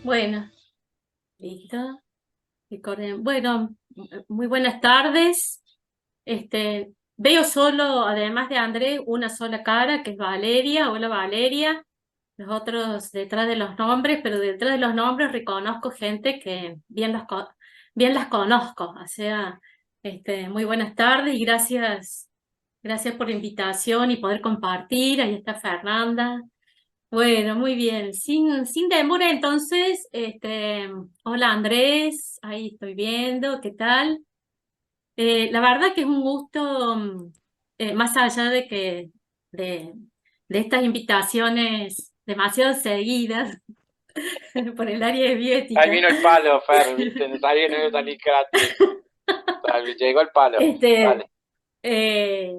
Bueno, listo. Bueno, muy buenas tardes. Veo solo, además de André, una sola cara, que es Valeria. Hola, Valeria. Los otros detrás de los nombres, pero detrás de los nombres reconozco gente que bien las conozco. O sea, muy buenas tardes y gracias por la invitación y poder compartir. Ahí está Fernanda. Bueno, muy bien. Sin demora, entonces, hola Andrés, ahí estoy viendo, ¿qué tal? La verdad que es un gusto, más allá de, de estas invitaciones demasiado seguidas por el área de Ahí bioética. vino el palo, Fer, viste, no sabía que no iba a salir gratis. Llegó el palo, este, dale. eh,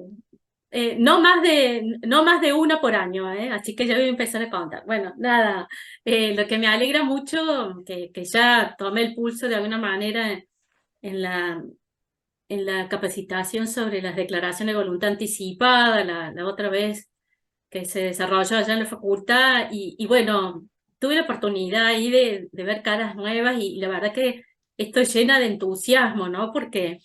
no más de una por año, ¿eh? Así que ya voy a empezar a contar. Bueno, nada, lo que me alegra mucho, que ya tomé el pulso de alguna manera en en la capacitación sobre las declaraciones de voluntad anticipada, la otra vez que se desarrolló allá en la facultad, y bueno, tuve la oportunidad ahí de ver caras nuevas y la verdad que estoy llena de entusiasmo, ¿no? Porque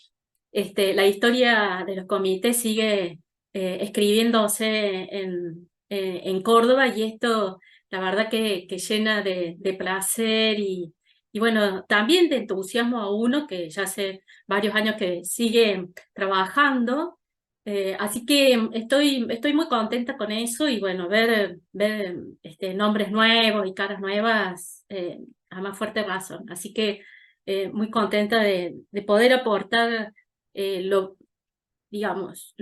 la historia de los comités sigue escribiéndose en Córdoba y esto, la verdad que llena de placer y bueno, también de entusiasmo a uno que ya hace varios años que sigue trabajando. Así que estoy muy contenta con eso y bueno, ver nombres nuevos y caras nuevas a más fuerte razón. Así que muy contenta de poder aportar lo, digamos,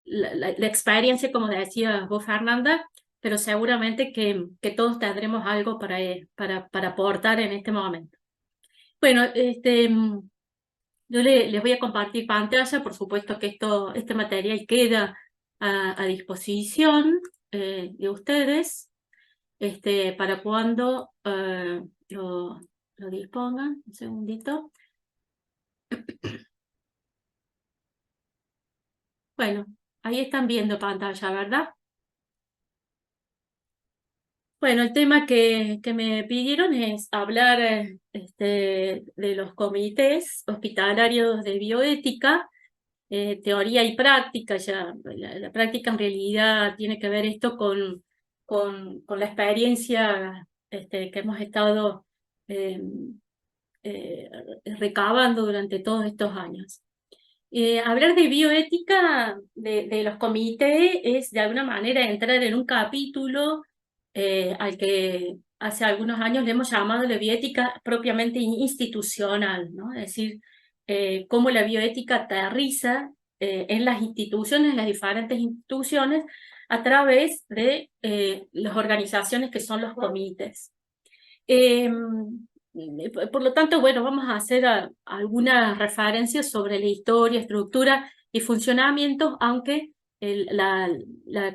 la experiencia, como decía vos, Fernanda, pero seguramente que todos tendremos algo para aportar en este momento. Bueno, les voy a compartir pantalla, por supuesto que este material queda a disposición de ustedes para cuando lo dispongan. Un segundito. Bueno, ahí están viendo pantalla, ¿verdad? Bueno, el tema que me pidieron es hablar de los comités hospitalarios de bioética, teoría y práctica. Ya, la práctica en realidad tiene que ver esto con la experiencia que hemos estado eh, eh, recabando durante todos estos años. Hablar de bioética de los comités es de alguna manera entrar en un capítulo al que hace algunos años le hemos llamado la bioética propiamente institucional, ¿no? Es decir, cómo la bioética aterriza en las instituciones, en las diferentes instituciones, a través de las organizaciones que son los comités. Por lo tanto, bueno, vamos a hacer algunas referencias sobre la historia, estructura y funcionamiento, aunque la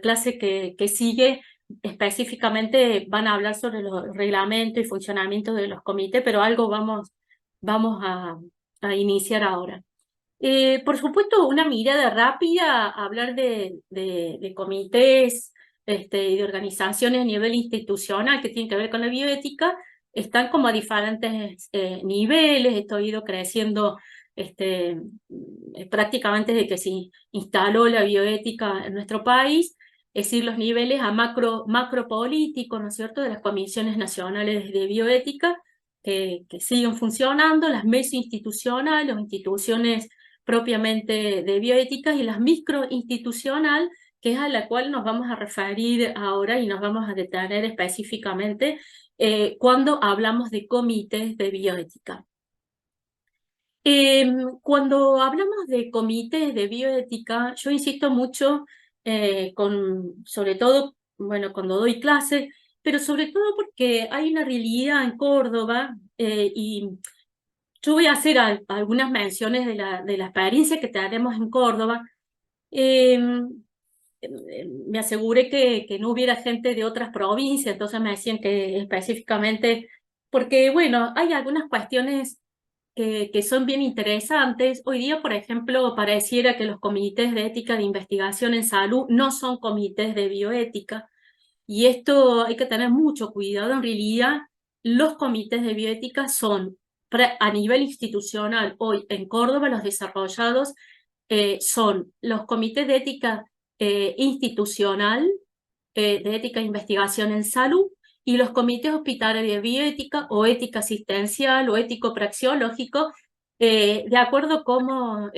clase que sigue específicamente van a hablar sobre los reglamentos y funcionamiento de los comités, pero algo vamos a iniciar ahora. Por supuesto, una mirada rápida, hablar de comités y de organizaciones a nivel institucional que tienen que ver con la bioética, están como a diferentes niveles. Esto ha ido creciendo prácticamente desde que se instaló la bioética en nuestro país, es decir, los niveles a macropolítico, ¿no es cierto?, de las comisiones nacionales de bioética que siguen funcionando, las mesas institucionales, las instituciones propiamente de bioética y las microinstitucional, que es a la cual nos vamos a referir ahora y nos vamos a detener específicamente cuando hablamos de comités de bioética. Cuando hablamos de comités de bioética, yo insisto mucho sobre todo, bueno, cuando doy clases, pero sobre todo porque hay una realidad en Córdoba y yo voy a hacer algunas menciones de la experiencia que tenemos en Córdoba. Eh, Me aseguré que no hubiera gente de otras provincias, entonces me decían que específicamente, porque bueno, hay algunas cuestiones que son bien interesantes. Hoy día, por ejemplo, pareciera que los comités de ética de investigación en salud no son comités de bioética, y esto hay que tener mucho cuidado. En realidad, los comités de bioética son a nivel institucional, hoy en Córdoba los desarrollados son los comités de ética institucional, de ética e investigación en salud, y los comités hospitalarios de bioética o ética asistencial o ético praxeológico, de acuerdo como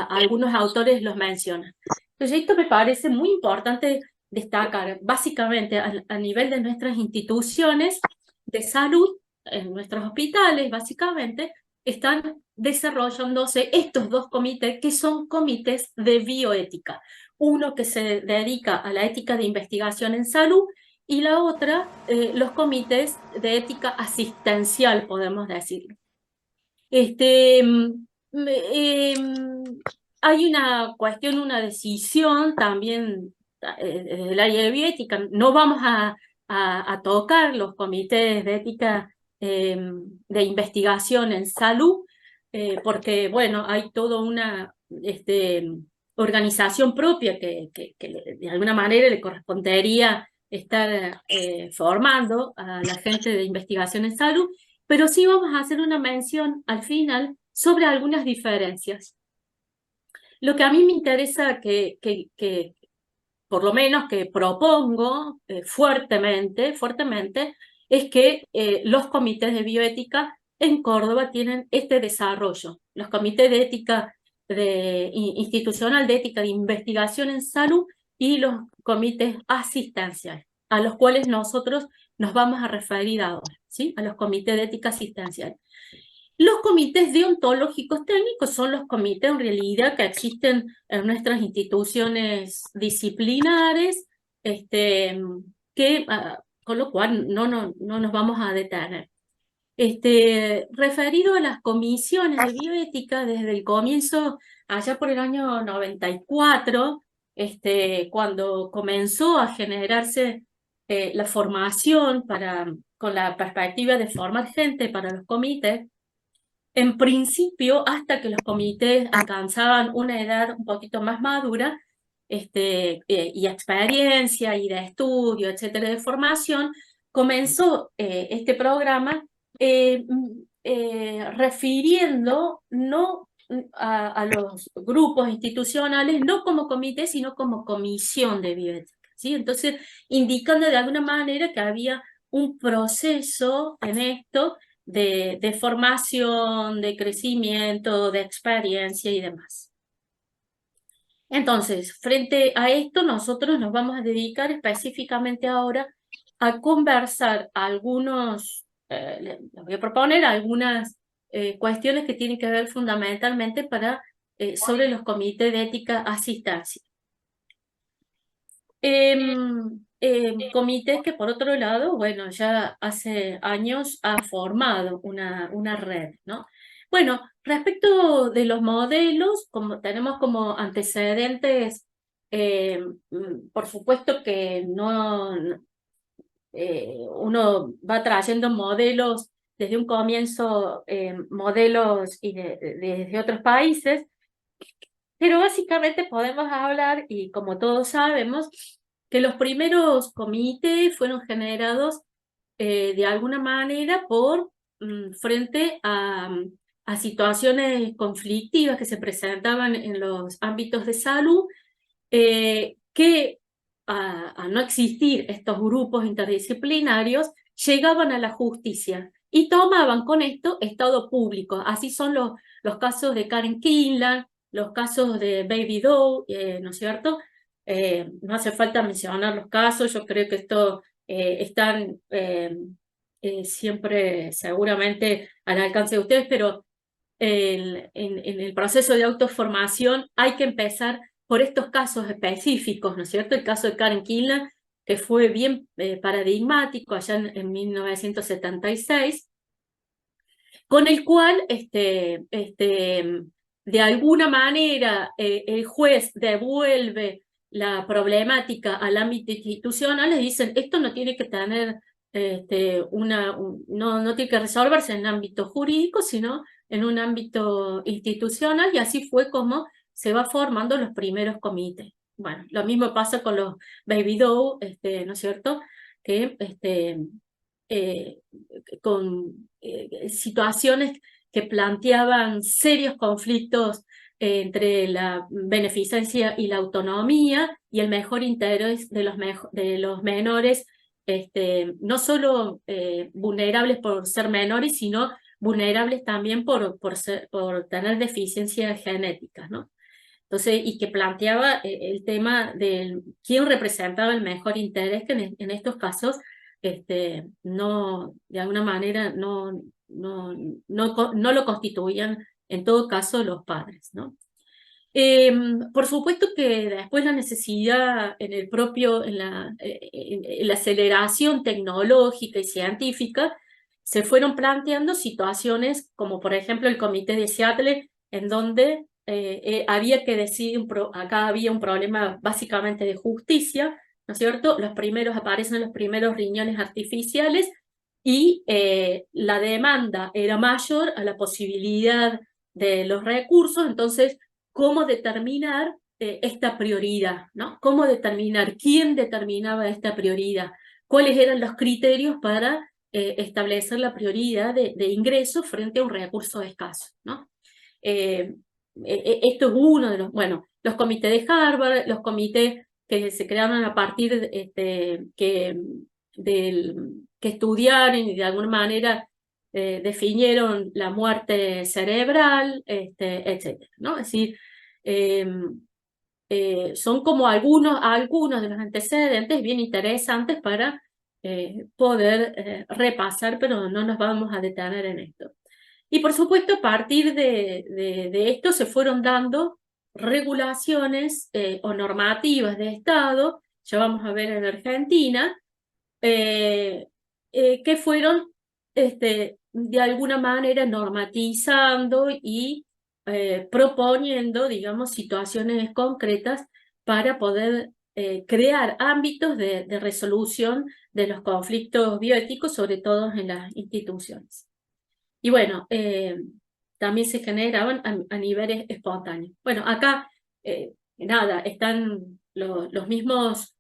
algunos autores los mencionan. Entonces, esto me parece muy importante destacar, básicamente a nivel de nuestras instituciones de salud, en nuestros hospitales, básicamente, están desarrollándose estos dos comités que son comités de bioética. Uno que se dedica a la ética de investigación en salud y la otra, los comités de ética asistencial, podemos decirlo. Este, hay una cuestión, una decisión también del área de bioética. No vamos a tocar los comités de ética de investigación en salud, porque, bueno, hay toda una organización propia que de alguna manera le correspondería estar formando a la gente de investigación en salud, pero sí vamos a hacer una mención al final sobre algunas diferencias. Lo que a mí me interesa que por lo menos que propongo fuertemente, es que los comités de bioética en Córdoba tienen este desarrollo. Los comités de ética institucional de ética de investigación en salud y los comités asistenciales, a los cuales nosotros nos vamos a referir ahora, ¿sí? A los comités de ética asistencial. Los comités deontológicos técnicos son los comités en realidad que existen en nuestras instituciones disciplinares, con lo cual no nos vamos a detener. Referido a las comisiones de bioética, desde el comienzo, allá por el año 94, cuando comenzó a generarse la formación con la perspectiva de formar gente para los comités, en principio, hasta que los comités alcanzaban una edad un poquito más madura, y experiencia y de estudio, etcétera, de formación, comenzó este programa refiriendo no a los grupos institucionales, no como comité, sino como comisión de bioética, ¿sí? Entonces, indicando de alguna manera que había un proceso en esto de formación, de crecimiento, de experiencia y demás. Entonces, frente a esto, nosotros nos vamos a dedicar específicamente ahora a conversar les voy a proponer algunas cuestiones que tienen que ver fundamentalmente sobre los comités de ética asistencia. Comités que, por otro lado, bueno, ya hace años ha formado una red, ¿no? Bueno, respecto de los modelos, como tenemos como antecedentes, por supuesto que uno va trayendo modelos desde un comienzo, modelos desde otros países, pero básicamente podemos hablar, y como todos sabemos, que los primeros comités fueron generados de alguna manera frente a situaciones conflictivas que se presentaban en los ámbitos de salud, que a no existir estos grupos interdisciplinarios, llegaban a la justicia y tomaban con esto estado público. Así son los casos de Karen Kinlan, los casos de Baby Doe, ¿no es cierto? No hace falta mencionar los casos, yo creo que esto están siempre seguramente al alcance de ustedes, pero en el proceso de autoformación hay que empezar por estos casos específicos, ¿no es cierto? El caso de Karen Kinlan, que fue bien paradigmático allá en 1976, con el cual de alguna manera el juez devuelve la problemática al ámbito institucional, les dicen, esto no tiene que tener no tiene que resolverse en el ámbito jurídico, sino en un ámbito institucional, y así fue como se va formando los primeros comités. Bueno, lo mismo pasa con los Baby Doe, ¿no es cierto? Que con situaciones que planteaban serios conflictos entre la beneficencia y la autonomía y el mejor interés de los menores, no solo vulnerables por ser menores, sino vulnerables también por tener deficiencias genéticas, ¿no? Entonces, y que planteaba el tema de quién representaba el mejor interés, que en estos casos no, de alguna manera no lo constituían en todo caso los padres, ¿no? Por supuesto que después la necesidad en el propio, en la aceleración tecnológica y científica, se fueron planteando situaciones como por ejemplo el Comité de Seattle, en donde había que decidir, acá había un problema básicamente de justicia, ¿no es cierto? Aparecen los primeros riñones artificiales y la demanda era mayor a la posibilidad de los recursos, entonces cómo determinar esta prioridad, ¿no? Cómo determinar, quién determinaba esta prioridad, cuáles eran los criterios para establecer la prioridad de ingreso frente a un recurso escaso, ¿no? Esto es uno de los, bueno, los comités de Harvard, los comités que se crearon a partir que estudiaron y de alguna manera definieron la muerte cerebral, etcétera, ¿no? Es decir, son como algunos de los antecedentes bien interesantes para poder repasar, pero no nos vamos a detener en esto. Y por supuesto, a partir de esto se fueron dando regulaciones o normativas de Estado, ya vamos a ver en Argentina, que fueron de alguna manera normatizando y proponiendo, digamos, situaciones concretas para poder crear ámbitos de resolución de los conflictos bioéticos, sobre todo en las instituciones. Y bueno, también se generaban a niveles espontáneos. Bueno, acá, nada, están los mismos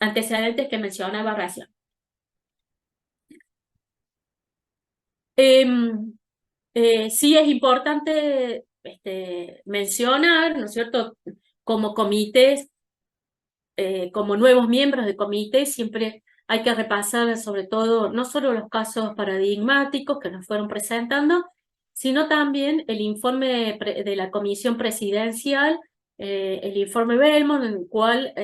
antecedentes que mencionaba recién. Sí es importante mencionar, ¿no es cierto?, como comités, como nuevos miembros de comités, siempre hay que repasar sobre todo, no solo los casos paradigmáticos que nos fueron presentando, sino también el informe de la Comisión Presidencial, el informe Belmont, en el cual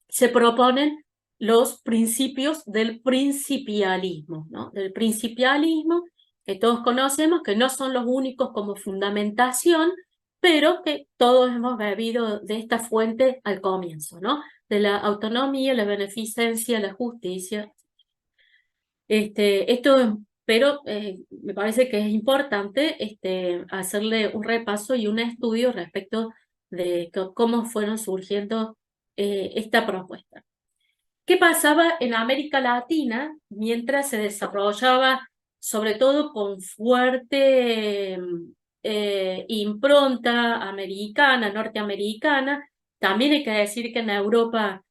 se proponen los principios del principialismo, ¿no? Del principialismo que todos conocemos, que no son los únicos como fundamentación, pero que todos hemos bebido de esta fuente al comienzo, ¿no? De la autonomía, la beneficencia, la justicia. Pero me parece que es importante hacerle un repaso y un estudio respecto de cómo fueron surgiendo esta propuesta. ¿Qué pasaba en América Latina mientras se desarrollaba, sobre todo con fuerte impronta americana, norteamericana? También hay que decir que en Europa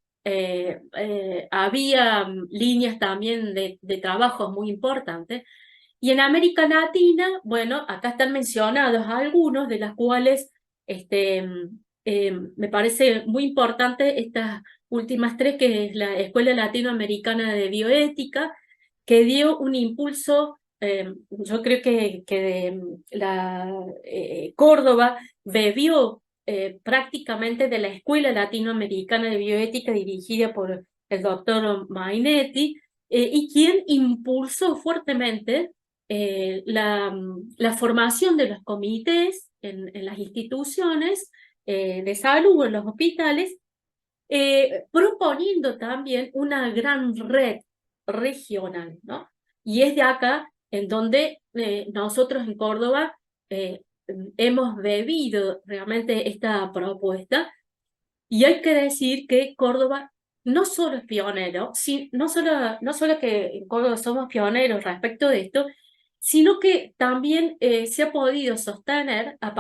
había líneas también de trabajos muy importantes. Y en América Latina, bueno, acá están mencionados algunos, de las cuales me parece muy importante estas últimas tres, que es la Escuela Latinoamericana de Bioética, que dio un impulso, yo creo que Córdoba bebió prácticamente de la Escuela Latinoamericana de Bioética dirigida por el doctor Mainetti, y quien impulsó fuertemente la formación de los comités en las instituciones de salud, en los hospitales, proponiendo también una gran red regional, ¿no? Y es de acá en donde nosotros en Córdoba hemos bebido realmente esta propuesta, y hay que decir que Córdoba no solo es pionero, no solo que en Córdoba somos pioneros respecto de esto, sino que también se ha podido sostener a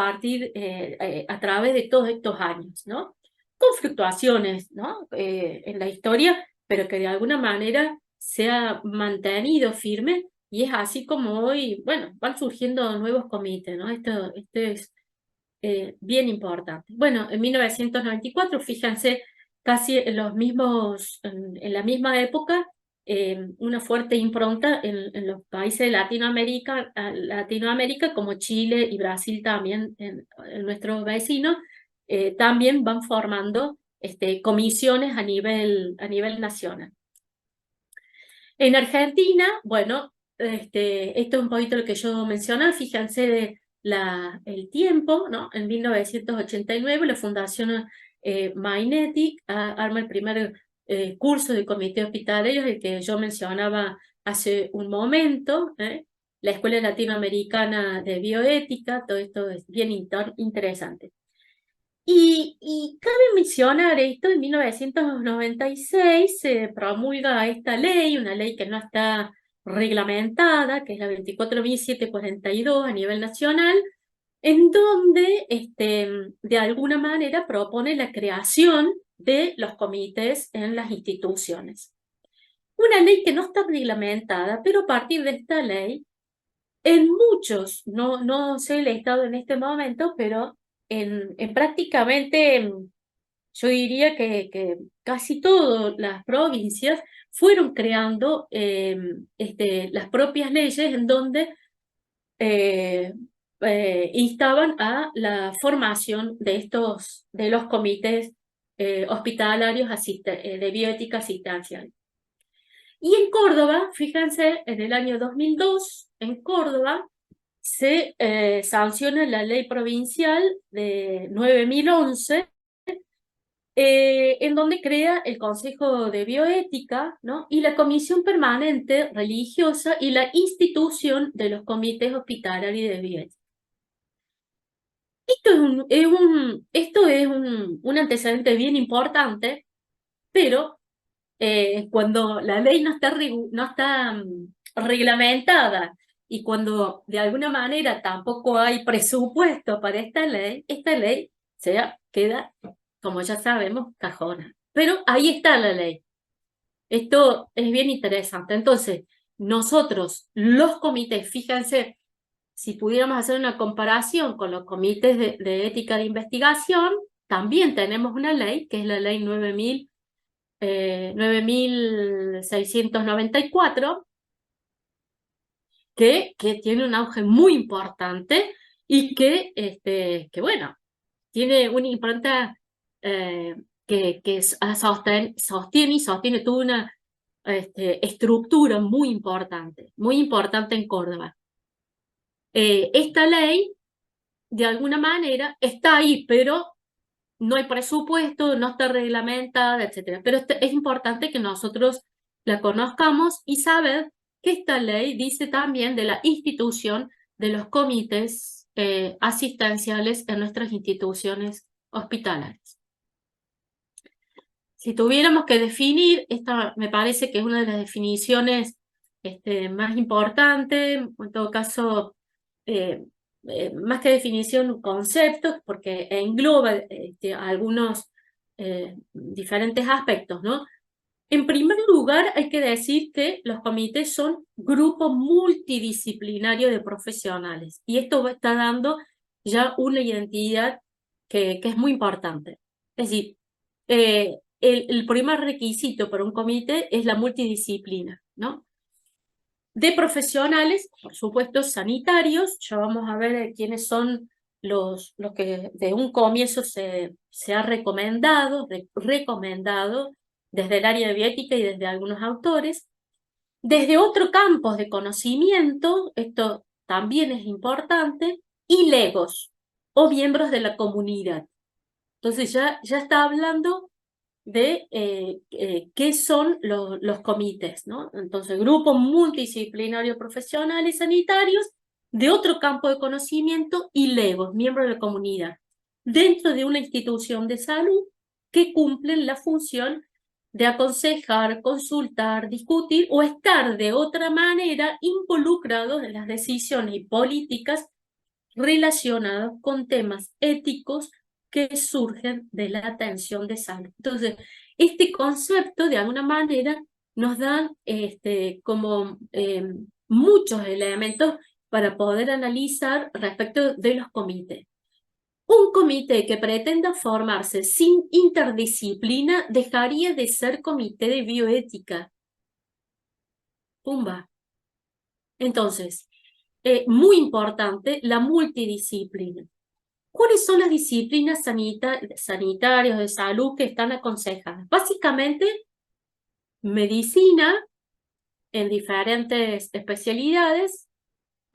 través de todos estos años, ¿no? Con fluctuaciones, ¿no? En la historia, pero que de alguna manera se ha mantenido firme y es así como hoy, bueno, van surgiendo nuevos comités, ¿no? Esto es bien importante. Bueno, en 1994, fíjense, casi en los mismos, en la misma época, una fuerte impronta en los países de Latinoamérica, como Chile y Brasil también, en nuestros vecinos, también van formando comisiones a nivel nacional. En Argentina, bueno, esto es un poquito lo que yo mencionaba, fíjense el tiempo, ¿no? En 1989 la Fundación Magnetic arma el primer curso de comité hospitalario, el que yo mencionaba hace un momento, la Escuela Latinoamericana de Bioética, todo esto es bien interesante. Y cabe mencionar esto, en 1996 se promulga esta ley, una ley que no está reglamentada, que es la 24.742 a nivel nacional, en donde de alguna manera propone la creación de los comités en las instituciones. Una ley que no está reglamentada, pero a partir de esta ley, en muchos, no sé el estado en este momento, pero en prácticamente, yo diría que casi todas las provincias fueron creando las propias leyes en donde eh, instaban a la formación de los comités hospitalarios de bioética asistencial. Y en Córdoba, fíjense, en el año 2002, en Córdoba, se sanciona la ley provincial de 9011, en donde crea el Consejo de Bioética, ¿no? Y la Comisión Permanente Religiosa y la institución de los comités hospitalarios de bioética. Esto es un antecedente bien importante, pero cuando la ley no está reglamentada y cuando de alguna manera tampoco hay presupuesto para esta ley queda, como ya sabemos, cajona. Pero ahí está la ley. Esto es bien interesante. Entonces, nosotros, los comités, fíjense, si pudiéramos hacer una comparación con los comités de ética de investigación, también tenemos una ley, que es la ley 9.694, que tiene un auge muy importante y que bueno, tiene una impronta sostiene y sostiene toda una estructura muy importante en Córdoba. Esta ley, de alguna manera, está ahí, pero no hay presupuesto, no está reglamentada, etcétera. Pero es importante que nosotros la conozcamos y saber que esta ley dice también de la institución de los comités asistenciales en nuestras instituciones hospitalarias. Si tuviéramos que definir, esta me parece que es una de las definiciones más importantes, en todo caso, más que definición, conceptos, porque engloba algunos diferentes aspectos, ¿no? En primer lugar, hay que decir que los comités son grupos multidisciplinarios de profesionales, y esto está dando ya una identidad que es muy importante. Es decir, el primer requisito para un comité es la multidisciplina, ¿no? De profesionales, por supuesto, sanitarios. Ya vamos a ver quiénes son los que de un comienzo se ha recomendado desde el área de bioética y desde algunos autores. Desde otros campos de conocimiento, esto también es importante, y legos, o miembros de la comunidad. Entonces ya está hablando de qué son los comités, ¿no? Entonces, grupos multidisciplinarios profesionales sanitarios de otro campo de conocimiento y legos, miembros de la comunidad, dentro de una institución de salud que cumplen la función de aconsejar, consultar, discutir o estar de otra manera involucrados en las decisiones y políticas relacionadas con temas éticos que surgen de la atención de salud. Entonces, este concepto, de alguna manera, nos dan como muchos elementos para poder analizar respecto de los comités. Un comité que pretenda formarse sin interdisciplina dejaría de ser comité de bioética. Pumba. Entonces, muy importante, la multidisciplina. ¿Cuáles son las disciplinas sanitarias de salud que están aconsejadas? Básicamente, medicina en diferentes especialidades,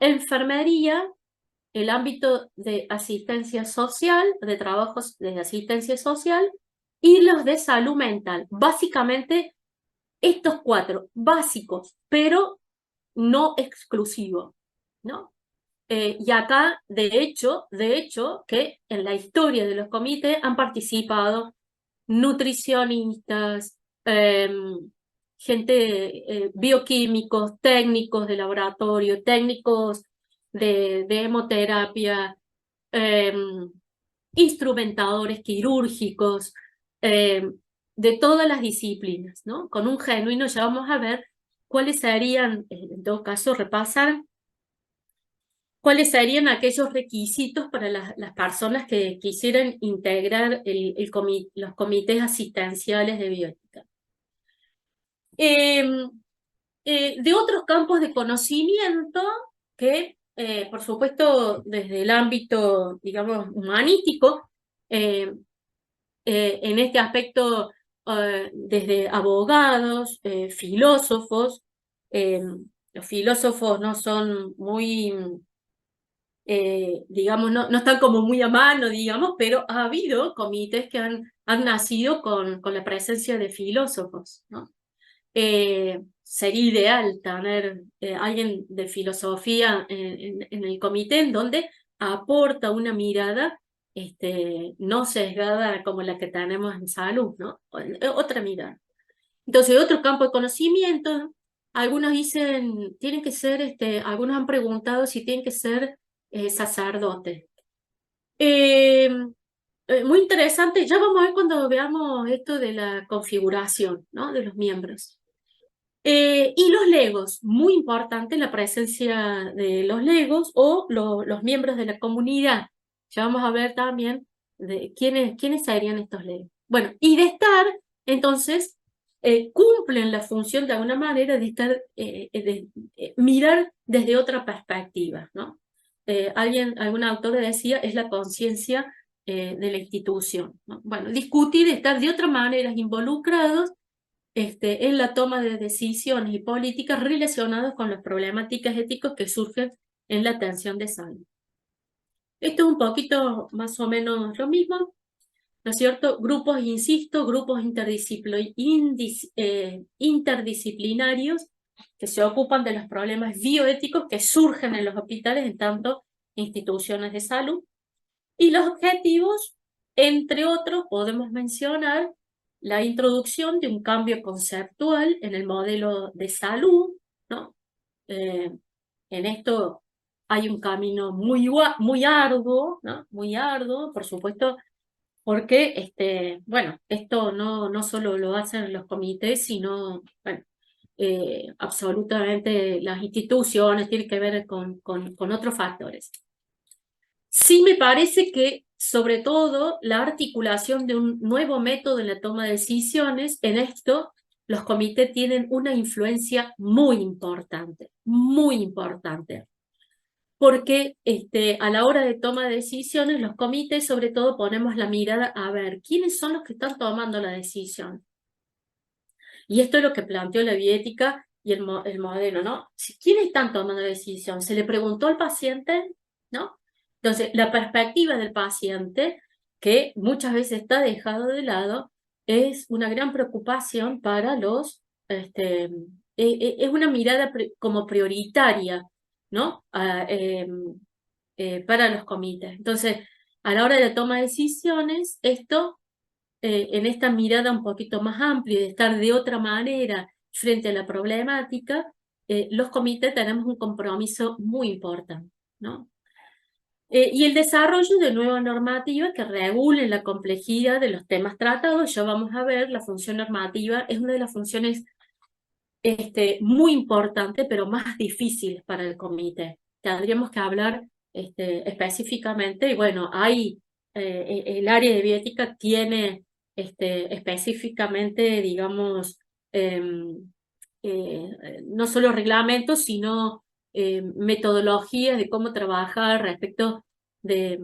enfermería, el ámbito de asistencia social, de trabajos de asistencia social, y los de salud mental. Básicamente, estos 4 básicos, pero no exclusivos, ¿no? Y acá, de hecho, que en la historia de los comités han participado nutricionistas, gente, bioquímicos, técnicos de laboratorio, técnicos de hemoterapia, instrumentadores quirúrgicos, de todas las disciplinas, ¿no? Con un genuino ya vamos a ver cuáles serían, en todo caso, repasar cuáles serían aquellos requisitos para las personas que quisieran integrar los comités asistenciales de bioética. De otros campos de conocimiento que, por supuesto, desde el ámbito, digamos, humanístico, en este aspecto, desde abogados, filósofos, los filósofos no son muy, digamos, no están como muy a mano, digamos, pero ha habido comités que han nacido con la presencia de filósofos, ¿no? Sería ideal tener alguien de filosofía en el comité en donde aporta una mirada no sesgada como la que tenemos en salud, ¿no? Otra mirada. Entonces, otro campo de conocimiento, algunos dicen, tienen que ser, algunos han preguntado si tienen que ser sacerdotes. Muy interesante, ya vamos a ver cuando veamos esto de la configuración, ¿no? De los miembros. Y los legos, muy importante la presencia de los legos o los miembros de la comunidad. Ya vamos a ver también de quiénes serían estos legos. Bueno, y de estar, entonces, cumplen la función de alguna manera de estar, mirar desde otra perspectiva, ¿no? Algún autor decía, es la conciencia de la institución, ¿no? Bueno, discutir, estar de otra manera involucrados en la toma de decisiones y políticas relacionadas con las problemáticas éticas que surgen en la atención de salud. Esto es un poquito más o menos lo mismo, ¿no es cierto? Grupos, insisto, grupos interdisciplinarios que se ocupan de los problemas bioéticos que surgen en los hospitales en tanto instituciones de salud. Y los objetivos, entre otros, podemos mencionar la introducción de un cambio conceptual en el modelo de salud, ¿no? En esto hay un camino muy arduo, ¿no? Muy arduo, por supuesto, porque, bueno, esto no solo lo hacen los comités, sino, bueno, absolutamente las instituciones, tiene que ver con otros factores. Sí me parece que, sobre todo, la articulación de un nuevo método en la toma de decisiones, en esto los comités tienen una influencia muy importante, porque a la hora de toma de decisiones, los comités sobre todo ponemos la mirada a ver quiénes son los que están tomando la decisión. Y esto es lo que planteó la bioética y el modelo, ¿no? ¿Quiénes están tomando la decisión? ¿Se le preguntó al paciente? ¿No? Entonces, la perspectiva del paciente, que muchas veces está dejado de lado, es una gran preocupación para es una mirada como prioritaria, ¿no? Para los comités. Entonces, a la hora de la toma de decisiones, esto, en esta mirada un poquito más amplia y de estar de otra manera frente a la problemática, los comités tenemos un compromiso muy importante, ¿no? Y el desarrollo de nuevas normativas que regulen la complejidad de los temas tratados. Ya vamos a ver, la función normativa es una de las funciones muy importante, pero más difícil para el comité. Tendríamos que hablar específicamente, y bueno, el área de bioética tiene específicamente, digamos, em, no solo reglamentos, sino metodologías de cómo trabajar respecto de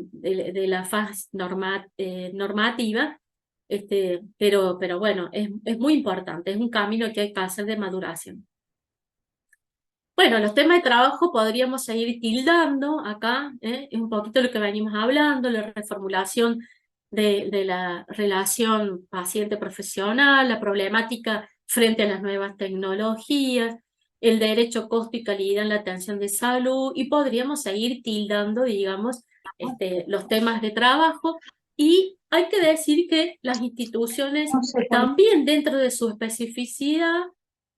la fase normativa, pero bueno, es muy importante, es un camino que hay que hacer de maduración. Bueno, los temas de trabajo podríamos seguir tildando acá, es un poquito lo que venimos hablando, la reformulación de la relación paciente-profesional, la problemática frente a las nuevas tecnologías, el derecho, costo y calidad en la atención de salud, y podríamos seguir tildando, digamos, los temas de trabajo. Y hay que decir que las instituciones No sé cuál. también dentro de su especificidad,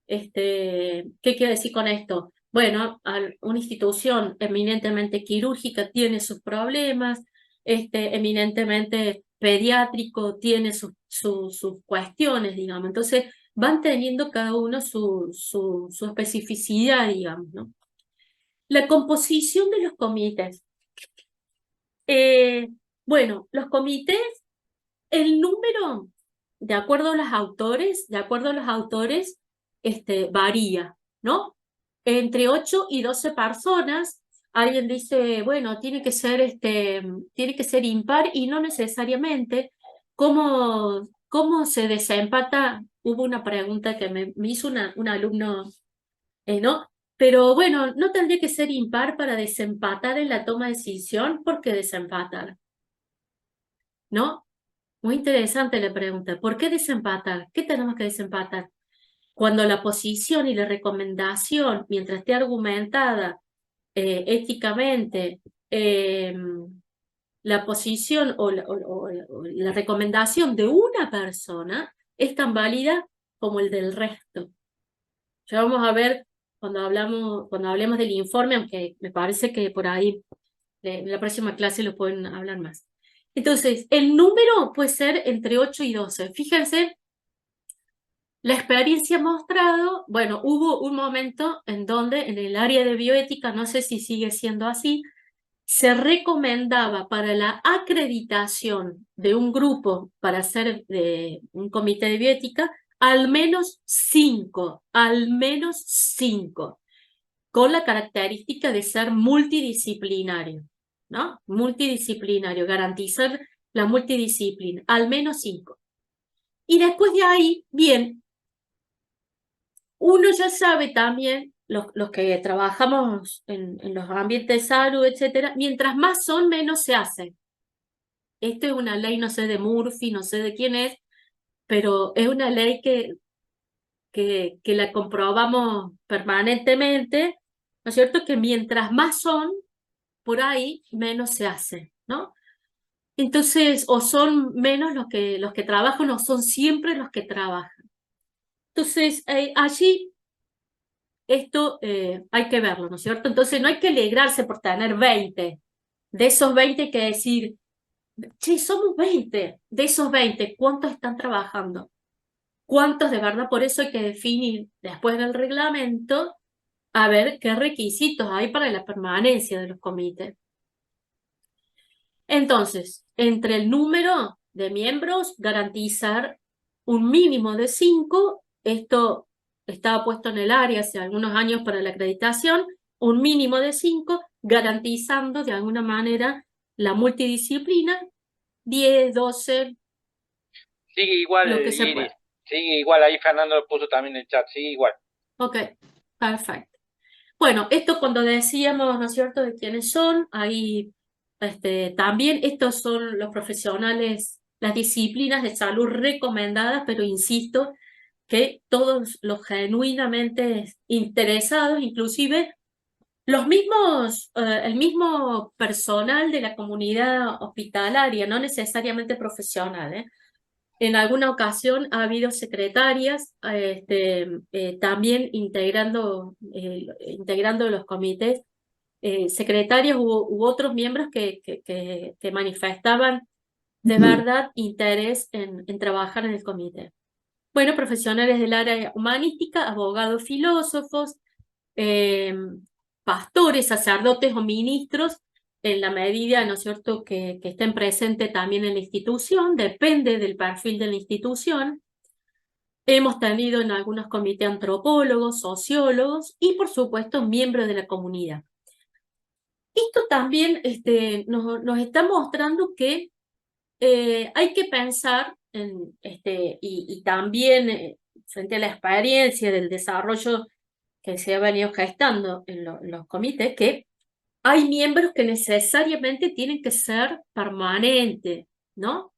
¿qué quiero decir con esto? Bueno, una institución eminentemente quirúrgica tiene sus problemas, eminentemente pediátrico tiene sus cuestiones, digamos. Entonces, van teniendo cada uno su especificidad, digamos, ¿no? La composición de los comités. Bueno, los comités, el número, de acuerdo a los autores, varía, ¿no? Entre 8 y 12 personas, alguien dice, bueno, tiene que ser impar y no necesariamente. ¿Cómo se desempata? Hubo una pregunta que me hizo un alumno, ¿no? Pero bueno, ¿no tendría que ser impar para desempatar en la toma de decisión? ¿Por qué desempatar? ¿No? Muy interesante la pregunta. ¿Por qué desempatar? ¿Qué tenemos que desempatar? Cuando la posición y la recomendación, mientras esté argumentada éticamente, eh, la posición o la recomendación de una persona es tan válida como el del resto. Ya vamos a ver cuando hablemos del informe, aunque me parece que por ahí en la próxima clase lo pueden hablar más. Entonces, el número puede ser entre 8 y 12. Fíjense, la experiencia ha mostrado, bueno, hubo un momento en donde en el área de bioética, no sé si sigue siendo así, se recomendaba para la acreditación de un grupo para ser de un comité de bioética al menos cinco, con la característica de ser multidisciplinario, ¿no? Multidisciplinario, garantizar la multidisciplina, al menos 5. Y después de ahí, bien, uno ya sabe también, los que trabajamos en los ambientes de salud, etcétera, mientras más son, menos se hace. Esto es una ley, no sé de Murphy, no sé de quién es, pero es una ley que la comprobamos permanentemente, ¿no es cierto? Que mientras más son, por ahí, menos se hace, ¿no? Entonces, o son menos los que trabajan, o son siempre los que trabajan. Entonces, allí esto hay que verlo, ¿no es cierto? Entonces no hay que alegrarse por tener 20. De esos 20 hay que decir, sí, somos 20. De esos 20, ¿cuántos están trabajando? ¿Cuántos de verdad? Por eso hay que definir después del reglamento a ver qué requisitos hay para la permanencia de los comités. Entonces, entre el número de miembros, garantizar un mínimo de 5. Esto estaba puesto en el área hace algunos años para la acreditación, un mínimo de 5, garantizando de alguna manera la multidisciplina, 10, 12, Sigue igual, lo que se Iris. pueda. Sigue igual, ahí Fernando lo puso también en el chat, sigue igual. Ok, perfecto. Bueno, esto cuando decíamos, ¿no es cierto?, de quiénes son, ahí también estos son los profesionales, las disciplinas de salud recomendadas, pero insisto que todos los genuinamente interesados, inclusive el mismo personal de la comunidad hospitalaria, no necesariamente profesional, ¿eh? En alguna ocasión ha habido secretarias también integrando los comités, secretarios u otros miembros que manifestaban de verdad interés en trabajar en el comité. Bueno, profesionales del área humanística, abogados, filósofos, eh, pastores, sacerdotes o ministros, en la medida, ¿no es cierto?, que estén presentes también en la institución, depende del perfil de la institución. Hemos tenido en algunos comités antropólogos, sociólogos y, por supuesto, miembros de la comunidad. Esto también nos está mostrando que hay que pensar y también frente a la experiencia del desarrollo que se ha venido gestando en los comités, que hay miembros que necesariamente tienen que ser permanentes, ¿no?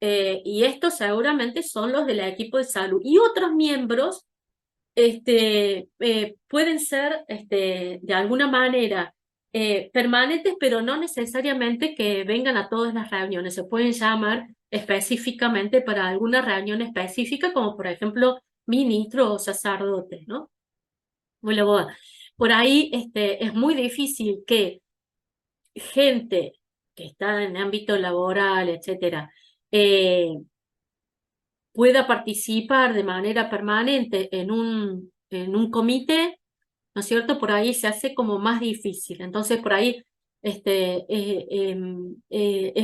Y estos seguramente son los del equipo de salud. Y otros miembros pueden ser de alguna manera permanentes, pero no necesariamente que vengan a todas las reuniones. Se pueden llamar específicamente para alguna reunión específica, como por ejemplo ministros o sacerdotes, ¿no? Bueno, por ahí es muy difícil que gente que está en ámbito laboral, etcétera, pueda participar de manera permanente en un comité, ¿no es cierto? Por ahí se hace como más difícil. Entonces, por ahí es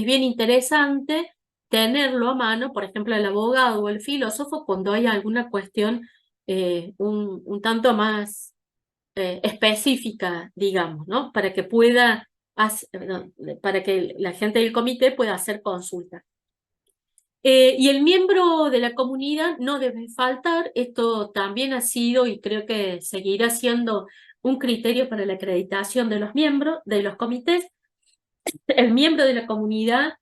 bien interesante tenerlo a mano, por ejemplo, el abogado o el filósofo, cuando hay alguna cuestión un tanto más específica, digamos, ¿no? Para que pueda, no, para que la gente del comité pueda hacer consulta. Y el miembro de la comunidad no debe faltar. Esto también ha sido y creo que seguirá siendo un criterio para la acreditación de los miembros de los comités. El miembro de la comunidad,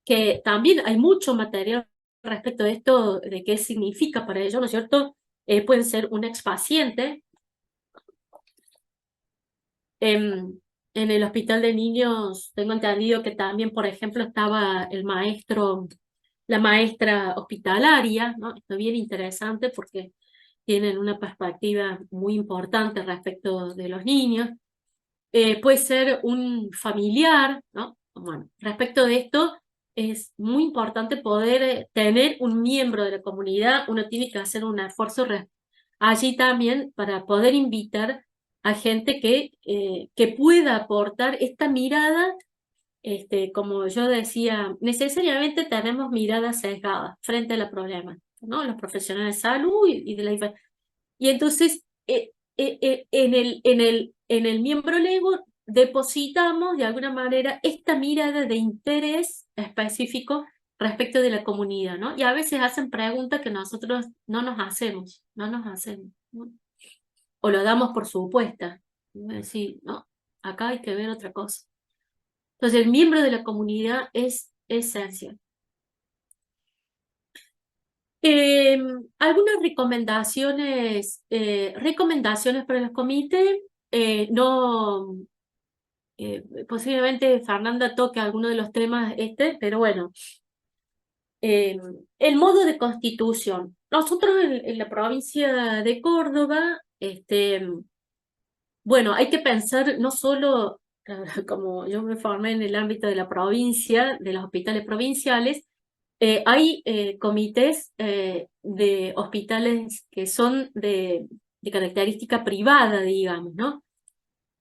que también hay mucho material respecto de esto, de qué significa para ellos, ¿no es cierto? Puede ser un expaciente. En el hospital de niños tengo entendido que también, por ejemplo, estaba la maestra hospitalaria, ¿no? Esto es bien interesante porque tienen una perspectiva muy importante respecto de los niños. Puede ser un familiar, ¿no? Bueno, respecto de esto, es muy importante poder tener un miembro de la comunidad. Uno tiene que hacer un esfuerzo allí también para poder invitar a gente que pueda aportar esta mirada. Como yo decía, necesariamente tenemos miradas sesgadas frente a los problemas, ¿no? Los profesionales de salud y de y entonces, en el miembro Lego depositamos de alguna manera esta mirada de interés específico respecto de la comunidad, ¿no? Y a veces hacen preguntas que nosotros no nos hacemos, ¿no? O lo damos por supuesta. Decir, no, acá hay que ver otra cosa. Entonces, el miembro de la comunidad es esencial. Algunas recomendaciones para los comités. No, posiblemente Fernanda toque alguno de los temas pero bueno. El modo de constitución. Nosotros en la provincia de Córdoba, bueno, hay que pensar no solo, como yo me formé en el ámbito de la provincia, de los hospitales provinciales. Hay comités de hospitales que son de característica privada, digamos, ¿no?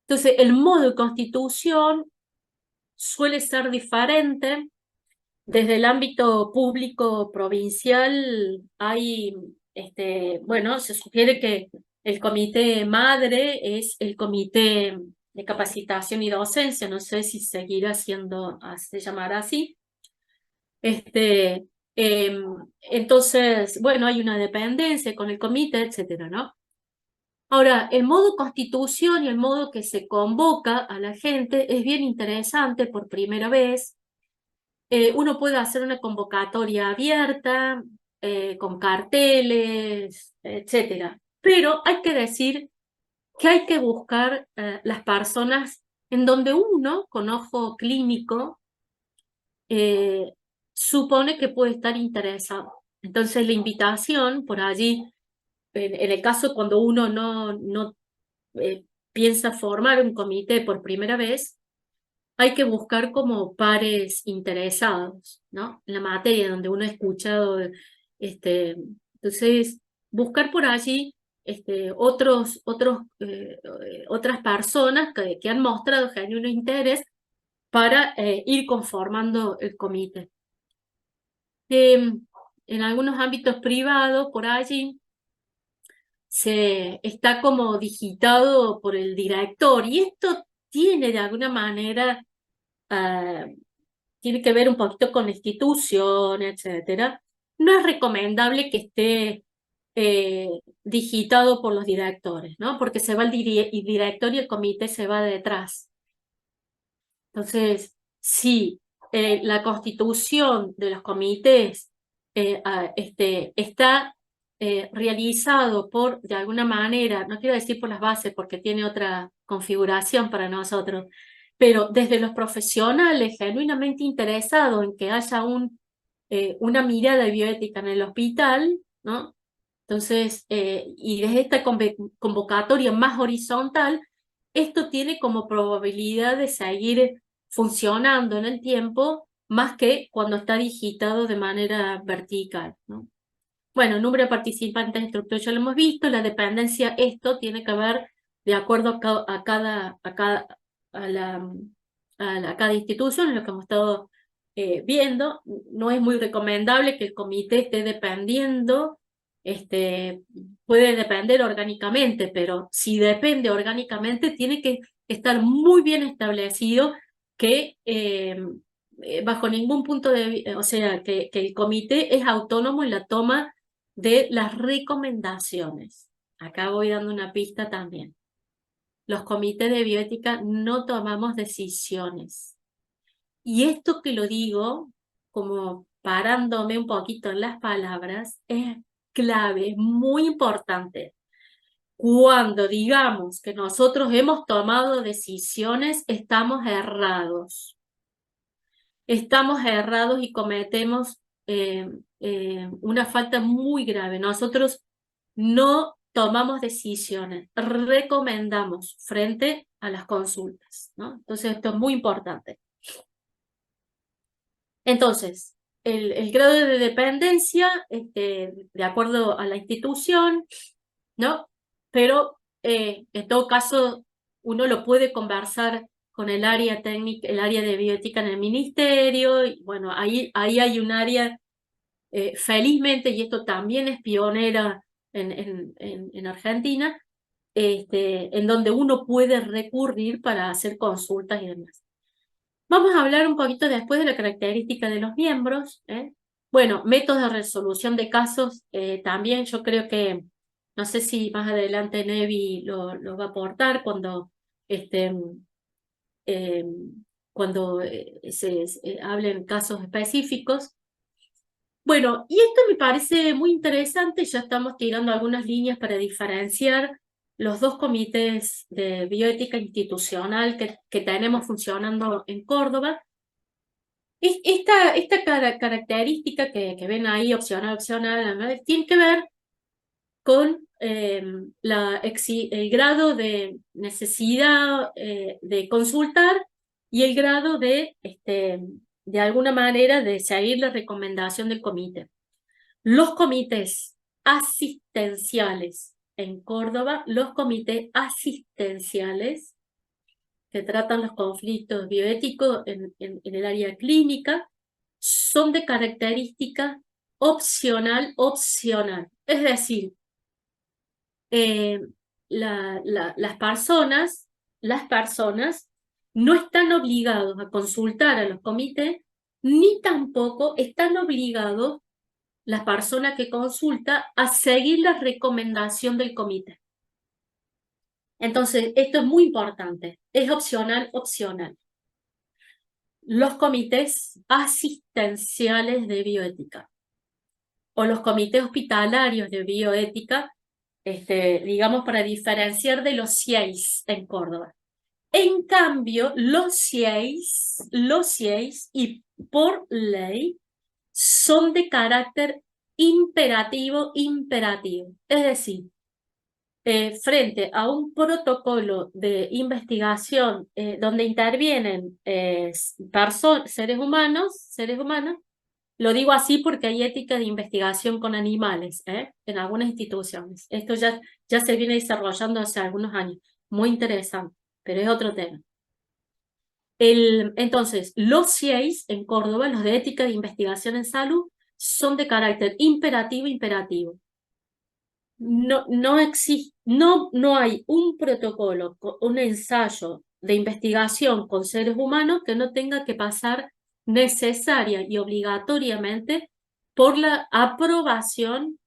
Entonces, el modo de constitución suele ser diferente. Desde el ámbito público provincial bueno, se sugiere que el comité madre es el comité de capacitación y docencia. No sé si seguirá se llamará así. Este, entonces, bueno, hay una dependencia con el comité, etcétera, ¿no? Ahora, el modo constitución y el modo que se convoca a la gente es bien interesante por primera vez. Uno puede hacer una convocatoria abierta, con carteles, etcétera. Pero hay que decir que hay que buscar las personas en donde uno, con ojo clínico, eh, supone que puede estar interesado. Entonces la invitación por allí, en el caso cuando uno no piensa formar un comité por primera vez, hay que buscar como pares interesados, ¿no? En la materia donde uno ha escuchado Entonces, buscar por allí otras personas que han mostrado genuino interés para ir conformando el comité. En algunos ámbitos privados, por allí, se está como digitado por el director y esto tiene de alguna manera, tiene que ver un poquito con la institución, etcétera. No es recomendable que esté digitado por los directores, ¿no? Porque se va el director y el comité se va detrás. Entonces, si la constitución de los comités está realizado por, de alguna manera, no quiero decir por las bases porque tiene otra configuración para nosotros, pero desde los profesionales genuinamente interesados en que haya una mirada de bioética en el hospital, ¿no? Entonces, y desde esta convocatoria más horizontal, esto tiene como probabilidad de seguir funcionando en el tiempo más que cuando está digitado de manera vertical, ¿no? Bueno, el número de participantes de estructura ya lo hemos visto, la dependencia, esto tiene que ver de acuerdo a cada institución, en lo que hemos estado viendo. No es muy recomendable que el comité esté dependiendo, puede depender orgánicamente, pero si depende orgánicamente, tiene que estar muy bien establecido que bajo ningún punto o sea, que el comité es autónomo en la toma de las recomendaciones. Acá voy dando una pista también. Los comités de bioética no tomamos decisiones. Y esto que lo digo, como parándome un poquito en las palabras, es clave, es muy importante. Cuando digamos que nosotros hemos tomado decisiones, estamos errados. Estamos errados y cometemos una falta muy grave. Nosotros no tomamos decisiones, recomendamos frente a las consultas, ¿no? Entonces esto es muy importante. Entonces, el grado de dependencia, de acuerdo a la institución, ¿no? Pero en todo caso, uno lo puede conversar con el área técnica, el área de bioética en el ministerio, y bueno, ahí hay un área, felizmente, y esto también es pionera en Argentina, en donde uno puede recurrir para hacer consultas y demás. Vamos a hablar un poquito después de la característica de los miembros, ¿eh? Bueno, métodos de resolución de casos, también yo creo que, no sé si más adelante Nevi lo va a aportar cuando, este, eh, se hablen casos específicos. Bueno, y esto me parece muy interesante, ya estamos tirando algunas líneas para diferenciar los dos comités de bioética institucional que tenemos funcionando en Córdoba. Esta característica que ven ahí, opcional, opcional, tiene que ver con el grado de necesidad de consultar y el grado de alguna manera, de seguir la recomendación del comité. Los comités asistenciales en Córdoba, los comités asistenciales que tratan los conflictos bioéticos en el área clínica, son de característica opcional. Es decir, eh, las personas no están obligados a consultar a los comités, ni tampoco están obligados la persona que consulta a seguir la recomendación del comité. Entonces, esto es muy importante, es opcional. Los comités asistenciales de bioética o los comités hospitalarios de bioética, digamos, para diferenciar de los CIEIS en Córdoba. En cambio, los CIEIS y por ley son de carácter imperativo. Es decir, frente a un protocolo de investigación donde intervienen seres humanos, Lo digo así porque hay ética de investigación con animales, en algunas instituciones. Esto ya se viene desarrollando hace algunos años. Muy interesante, pero es otro tema. Entonces, los CIEIs en Córdoba, los de ética de investigación en salud, son de carácter imperativo. No hay un protocolo, un ensayo de investigación con seres humanos que no tenga que pasar necesaria y obligatoriamente por la aprobación,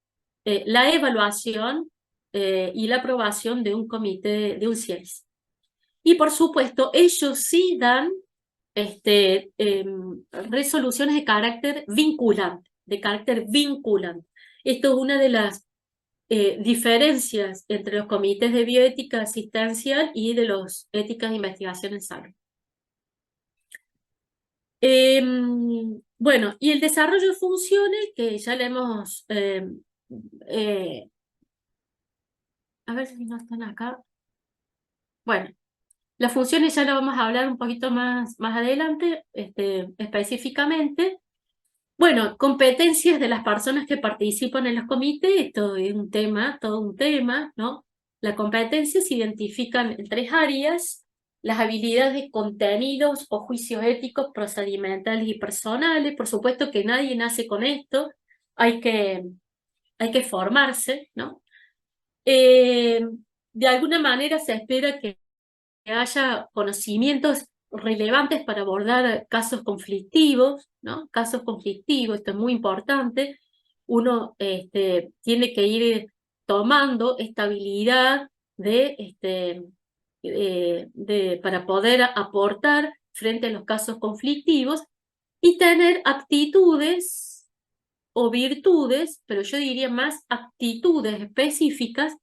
la evaluación y la aprobación de un comité, de un CIEIS. Y por supuesto, ellos sí dan resoluciones de carácter vinculante. Esto es una de las diferencias entre los comités de bioética asistencial y de los éticas de investigación en salud. Bueno, y el desarrollo de funciones, que ya le hemos... a ver si no están acá. Bueno, las funciones ya lo vamos a hablar un poquito más adelante, específicamente. Bueno, competencias de las personas que participan en los comités, esto es todo un tema, ¿no? Las competencias se identifican en 3 áreas: las habilidades de contenidos o juicios éticos, procedimentales y personales. Por supuesto que nadie nace con esto, hay que formarse, ¿no? De alguna manera se espera que haya conocimientos relevantes para abordar casos conflictivos, ¿no? Casos conflictivos, esto es muy importante. Uno tiene que ir tomando estabilidad para poder aportar frente a los casos conflictivos y tener aptitudes o virtudes, pero yo diría más aptitudes específicas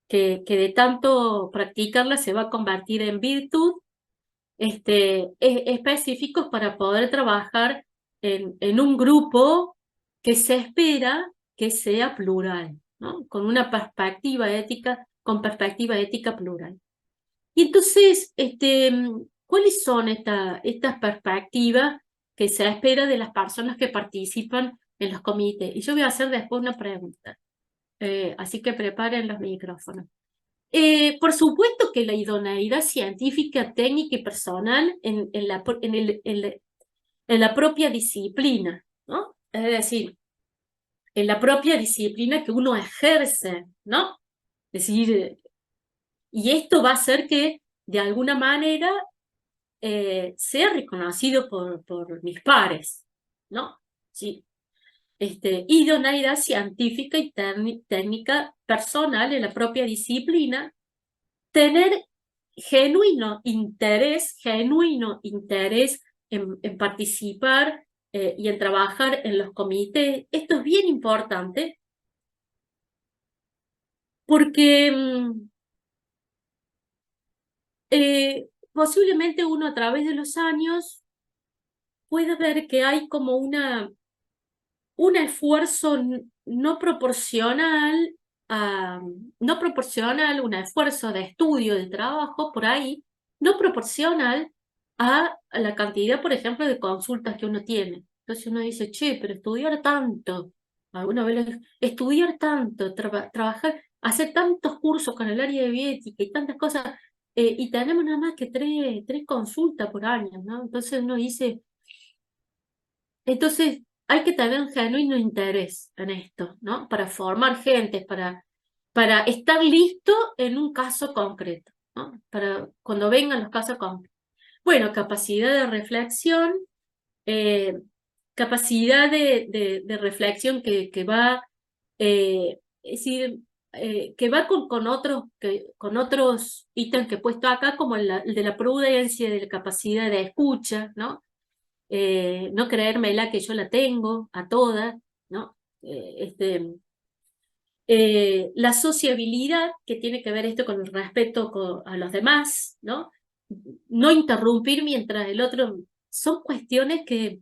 que de tanto practicarla se va a convertir en virtud, específicos para poder trabajar en un grupo que se espera que sea plural, ¿no? Con perspectiva ética plural. Y entonces, ¿cuáles son estas perspectivas que se espera de las personas que participan en los comités? Y yo voy a hacer después una pregunta, así que preparen los micrófonos. Por supuesto que la idoneidad científica, técnica y personal en la propia disciplina, ¿no? Es decir, en la propia disciplina que uno ejerce, ¿no? Es decir, y esto va a hacer que de alguna manera sea reconocido por mis pares, ¿no? Sí. Idoneidad científica y técnica personal en la propia disciplina, tener genuino interés en participar y en trabajar en los comités. Esto es bien importante porque posiblemente uno a través de los años puede ver que hay como un esfuerzo no proporcional, un esfuerzo de estudio, de trabajo por ahí, no proporcional a la cantidad, por ejemplo, de consultas que uno tiene. Entonces uno dice, che, pero estudiar tanto, estudiar tanto, trabajar, hacer tantos cursos con el área de bioética y tantas cosas, y tenemos nada más que tres consultas por año, ¿no? Entonces uno dice, entonces, hay que tener un genuino interés en esto, ¿no? Para formar gente, para estar listo en un caso concreto, ¿no? Para cuando vengan los casos concretos. Bueno, capacidad de reflexión, eh, capacidad de reflexión que va, es decir, que va con otros ítems que he puesto acá, como el de la prudencia, de la capacidad de escucha, ¿no? No creérmela que yo la tengo a todas, ¿no? La sociabilidad, que tiene que ver esto con el respeto a los demás, ¿no? No interrumpir mientras el otro... Son cuestiones que,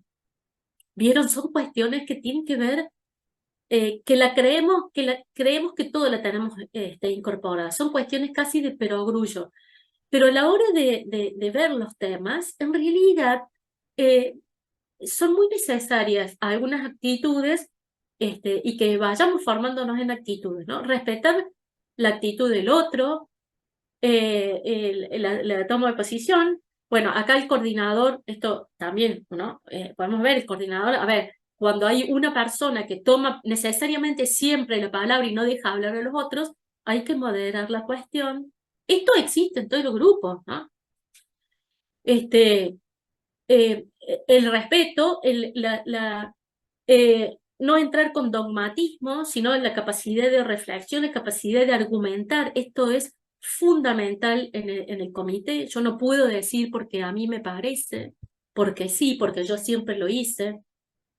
¿vieron? Son cuestiones que tienen que ver, creemos que todo la tenemos incorporada. Son cuestiones casi de perogrullo. Pero a la hora de ver los temas, en realidad... son muy necesarias algunas actitudes y que vayamos formándonos en actitudes, ¿no? Respetar la actitud del otro, la toma de posición. Bueno, acá el coordinador, esto también, ¿no? Podemos ver el coordinador, a ver, cuando hay una persona que toma necesariamente siempre la palabra y no deja hablar a los otros, hay que moderar la cuestión. Esto existe en todos los grupos, ¿no? Este, eh, el respeto, no entrar con dogmatismo, sino en la capacidad de reflexión, la capacidad de argumentar. Esto es fundamental en el comité. Yo no puedo decir porque a mí me parece, porque sí, porque yo siempre lo hice,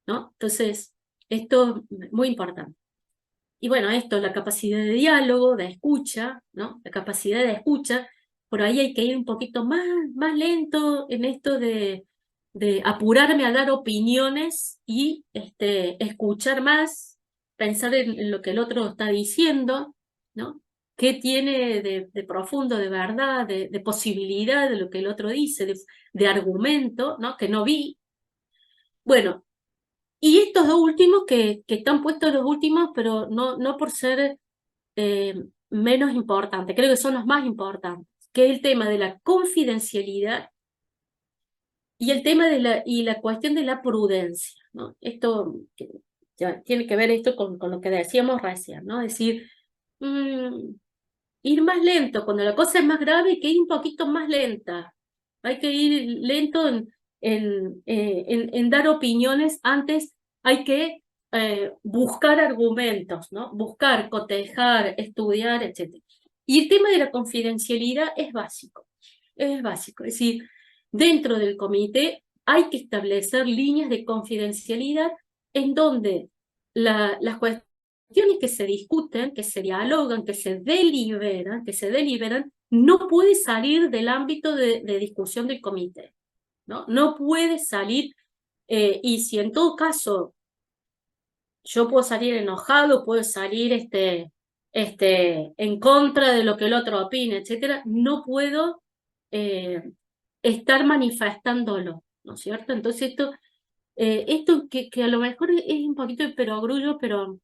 ¿no? Entonces, esto es muy importante. Y bueno, esto, la capacidad de diálogo, de escucha, ¿no? La capacidad de escucha, por ahí hay que ir un poquito más lento en esto de apurarme a dar opiniones y escuchar más, pensar en lo que el otro está diciendo, ¿no? ¿Qué tiene de profundo, de verdad, de posibilidad de lo que el otro dice, de argumento, ¿no? Que no vi. Bueno, y estos dos últimos que están puestos los últimos, pero no por ser menos importantes, creo que son los más importantes, que es el tema de la confidencialidad y el tema de la cuestión de la prudencia, ¿no? Esto ya tiene que ver esto con lo que decíamos recién, ¿no? Es decir, mm, ir más lento, cuando la cosa es más grave hay que ir un poquito más lenta, hay que ir lento en dar opiniones, antes hay que buscar argumentos, ¿no? Buscar, cotejar, estudiar, etc. Y el tema de la confidencialidad es básico, es decir, dentro del comité hay que establecer líneas de confidencialidad en donde las cuestiones que se discuten, que se dialogan, que se deliberan, no puede salir del ámbito de discusión del comité, ¿no? No puede salir, y si en todo caso yo puedo salir enojado, puedo salir en contra de lo que el otro opina, etcétera, no puedo eh, estar manifestándolo, ¿no es cierto? Entonces esto que a lo mejor es un poquito de perogrullo, pero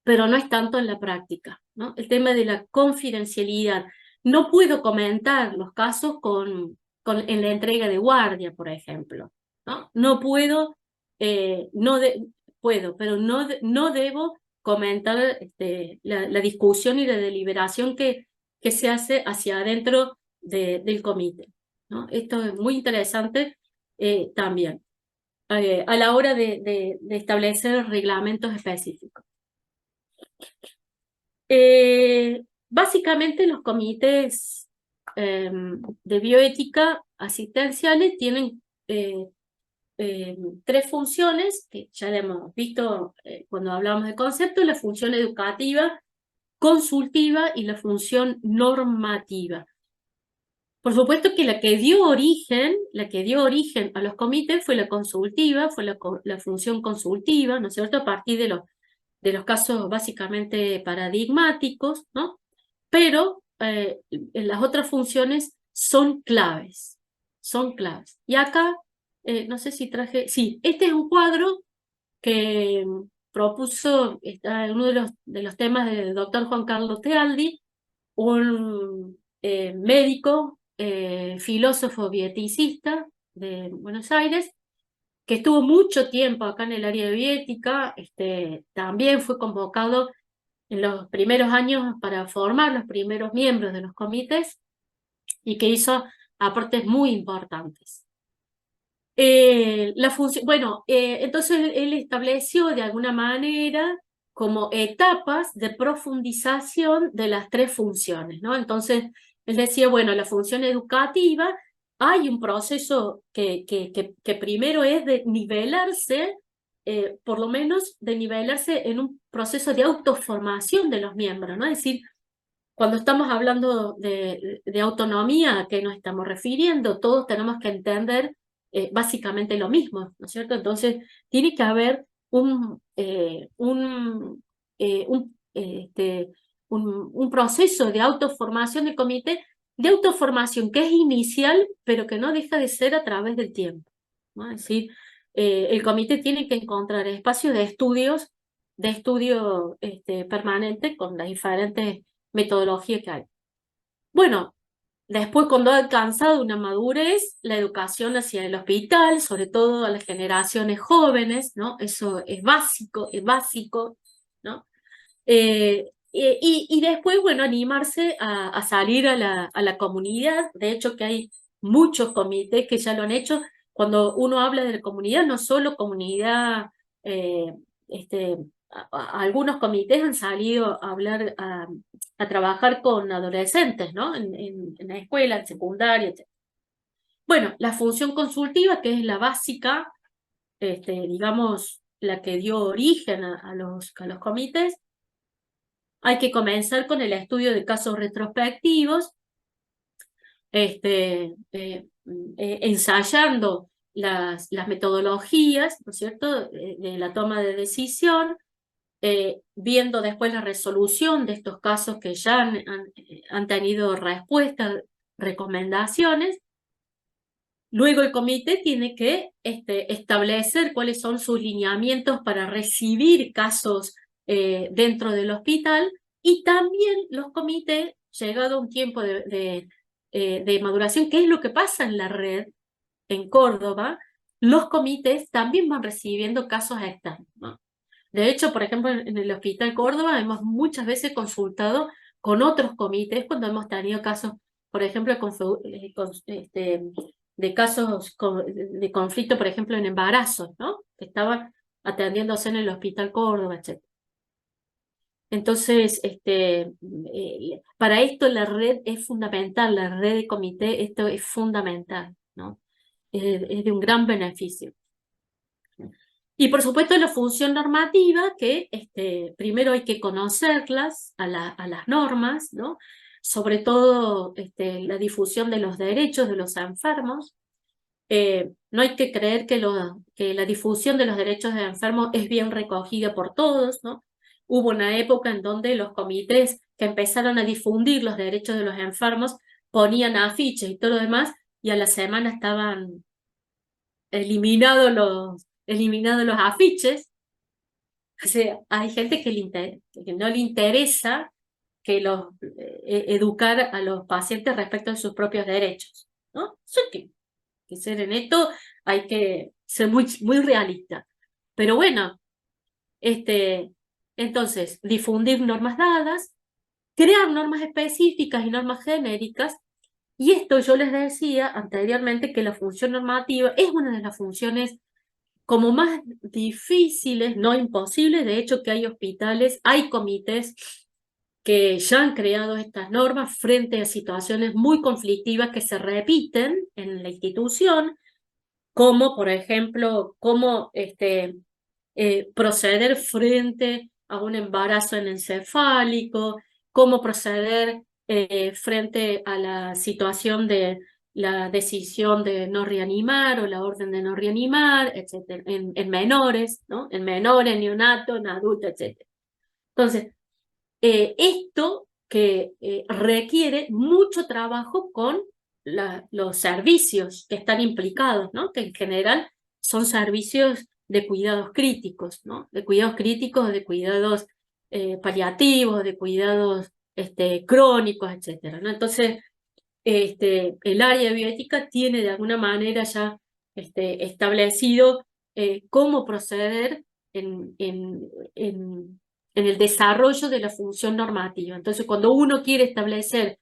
no es tanto en la práctica, ¿no? El tema de la confidencialidad. No puedo comentar los casos en la entrega de guardia, por ejemplo, ¿no? No puedo, puedo, pero no debo comentar la discusión y la deliberación que se hace hacia adentro del comité, ¿no? Esto es muy interesante también a la hora de establecer reglamentos específicos. Básicamente los comités de bioética asistenciales tienen tres funciones, que ya la hemos visto cuando hablamos de conceptos: la función educativa, consultiva y la función normativa. Por supuesto que la que dio origen a los comités fue la consultiva, fue la función consultiva, ¿no es cierto?, a partir de los casos básicamente paradigmáticos, ¿no? Pero las otras funciones son claves, son claves. Y acá, no sé si traje, sí, este es un cuadro que propuso, está en uno de los temas del doctor Juan Carlos Tealdi, un médico, filósofo bioeticista de Buenos Aires, que estuvo mucho tiempo acá en el área de bioética, también fue convocado en los primeros años para formar los primeros miembros de los comités y que hizo aportes muy importantes. Bueno, entonces él estableció de alguna manera como etapas de profundización de las tres funciones, ¿no? Entonces él decía, bueno, la función educativa, hay un proceso que primero es de nivelarse, por lo menos de nivelarse en un proceso de autoformación de los miembros, ¿no? Es decir, cuando estamos hablando de autonomía, ¿a qué nos estamos refiriendo? Todos tenemos que entender básicamente lo mismo, ¿no es cierto? Entonces, tiene que haber un proceso de autoformación del comité, de autoformación que es inicial, pero que no deja de ser a través del tiempo, ¿no? Es decir, el comité tiene que encontrar espacios de estudio permanente con las diferentes metodologías que hay. Bueno, después cuando ha alcanzado una madurez, la educación hacia el hospital, sobre todo a las generaciones jóvenes, ¿no? Eso es básico, ¿no? Y después, bueno, animarse a salir a la comunidad. De hecho, que hay muchos comités que ya lo han hecho. Cuando uno habla de la comunidad, no solo comunidad, eh, este, algunos comités han salido a hablar, a trabajar con adolescentes, ¿no? En la escuela, en secundaria, etc. Bueno, la función consultiva, que es la básica, digamos, la que dio origen a los comités. Hay que comenzar con el estudio de casos retrospectivos, ensayando las metodologías, ¿no es cierto?, de la toma de decisión, viendo después la resolución de estos casos que ya han tenido respuestas, recomendaciones. Luego el comité tiene que establecer cuáles son sus lineamientos para recibir casos dentro del hospital, y también los comités, llegado un tiempo de maduración, que es lo que pasa en la red en Córdoba, los comités también van recibiendo casos externos, ¿no? De hecho, por ejemplo, en el Hospital Córdoba hemos muchas veces consultado con otros comités cuando hemos tenido casos, por ejemplo, de casos de conflicto, por ejemplo, en embarazos, ¿no? Que estaban atendiéndose en el Hospital Córdoba, etc. Entonces, para esto la red es fundamental, la red de comité, esto es fundamental, ¿no? Es de un gran beneficio. Y por supuesto la función normativa, que primero hay que conocerlas a las normas, ¿no? Sobre todo la difusión de los derechos de los enfermos. No hay que creer que la difusión de los derechos de enfermos es bien recogida por todos, ¿no? Hubo una época en donde los comités que empezaron a difundir los derechos de los enfermos ponían afiches y todo lo demás, y a la semana estaban eliminados los afiches. O sea, hay gente que no le interesa educar a los pacientes respecto de sus propios derechos, ¿no? Eso hay que ser en esto, hay que ser muy realista. Pero bueno, entonces, difundir normas dadas, crear normas específicas y normas genéricas, y esto yo les decía anteriormente que la función normativa es una de las funciones como más difíciles, no imposibles. De hecho, que hay hospitales, hay comités que ya han creado estas normas frente a situaciones muy conflictivas que se repiten en la institución, como por ejemplo, cómo proceder frente a un embarazo encefálico, cómo proceder frente a la situación de la decisión de no reanimar o la orden de no reanimar, etcétera, en menores, ¿no? En menores, en neonatos, en adultos, etcétera. Entonces, esto que requiere mucho trabajo con los servicios que están implicados, ¿no? Que en general son servicios de cuidados críticos, ¿no? De cuidados críticos, de cuidados paliativos, de cuidados crónicos, etcétera, ¿no? Entonces, el área de bioética tiene de alguna manera ya establecido cómo proceder en el desarrollo de la función normativa. Entonces, cuando uno quiere establecer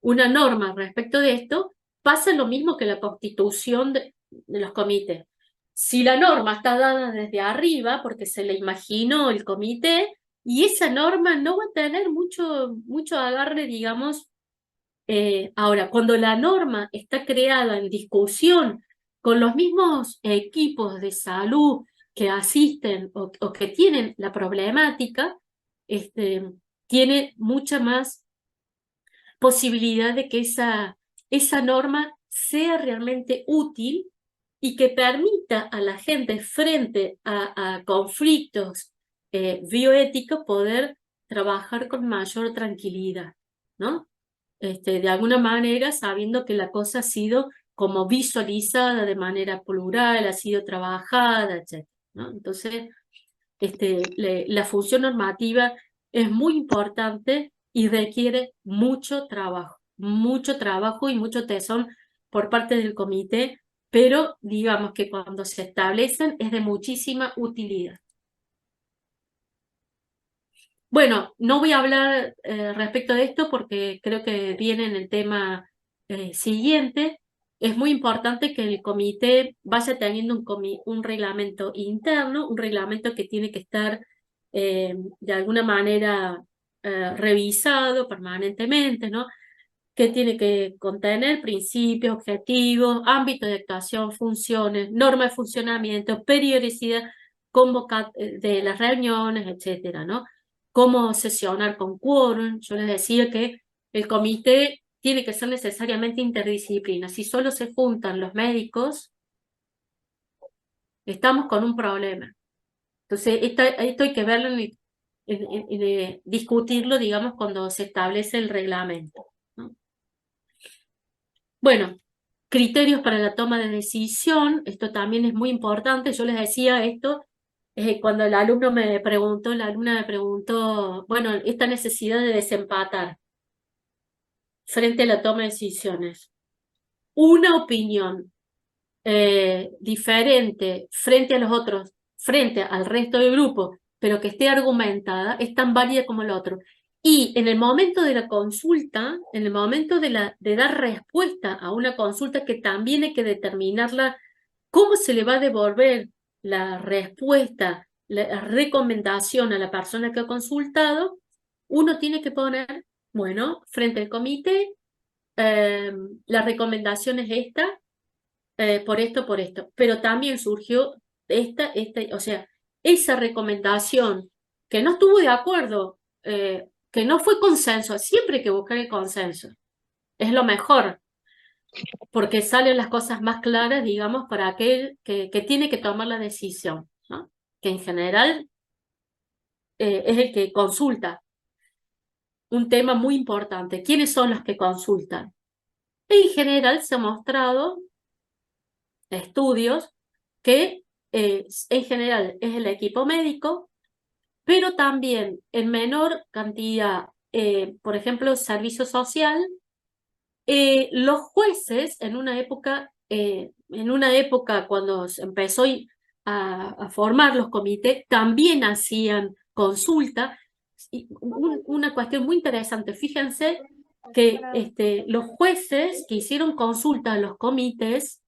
una norma respecto de esto, pasa lo mismo que la constitución de los comités. Si la norma está dada desde arriba, porque se le imaginó el comité, y esa norma no va a tener mucho agarre, digamos. Ahora, cuando la norma está creada en discusión con los mismos equipos de salud que asisten o que tienen la problemática, tiene mucha más posibilidad de que esa norma sea realmente útil y que permita a la gente frente a conflictos bioéticos poder trabajar con mayor tranquilidad, ¿no? De alguna manera sabiendo que la cosa ha sido como visualizada de manera plural, ha sido trabajada, etc., ¿no? Entonces, la función normativa es muy importante y requiere mucho trabajo y mucho tesón por parte del comité, pero digamos que cuando se establecen es de muchísima utilidad. Bueno, no voy a hablar respecto de esto porque creo que viene en el tema siguiente. Es muy importante que el comité vaya teniendo un reglamento interno, un reglamento que tiene que estar de alguna manera revisado permanentemente, ¿no? Que tiene que contener principios, objetivos, ámbito de actuación, funciones, norma de funcionamiento, periodicidad de las reuniones, etcétera, ¿no? Cómo sesionar con quórum. Yo les decía que el comité tiene que ser necesariamente interdisciplina. Si solo se juntan los médicos, estamos con un problema. Entonces, esto hay que verlo discutirlo, digamos, cuando se establece el reglamento, ¿no? Bueno, criterios para la toma de decisión, esto también es muy importante. Yo les decía esto cuando el alumno me preguntó, la alumna me preguntó, bueno, esta necesidad de desempatar frente a la toma de decisiones. Una opinión diferente frente a los otros, frente al resto del grupo, pero que esté argumentada, es tan válida como el otro. Y en el momento de la consulta, en el momento de dar respuesta a una consulta, que también hay que determinarla, cómo se le va a devolver la respuesta, la recomendación a la persona que ha consultado, uno tiene que poner, bueno, frente al comité, la recomendación es esta, por esto. Pero también surgió o sea, esa recomendación que no estuvo de acuerdo, que no fue consenso. Siempre hay que buscar el consenso. Es lo mejor, porque salen las cosas más claras, digamos, para aquel que tiene que tomar la decisión, ¿no? Que en general es el que consulta. Un tema muy importante. ¿Quiénes son los que consultan? En general se ha mostrado estudios que en general es el equipo médico, pero también en menor cantidad, por ejemplo, servicio social, los jueces en una época cuando se empezó a formar los comités, también hacían consulta. Y una cuestión muy interesante, fíjense que los jueces que hicieron consulta a los comités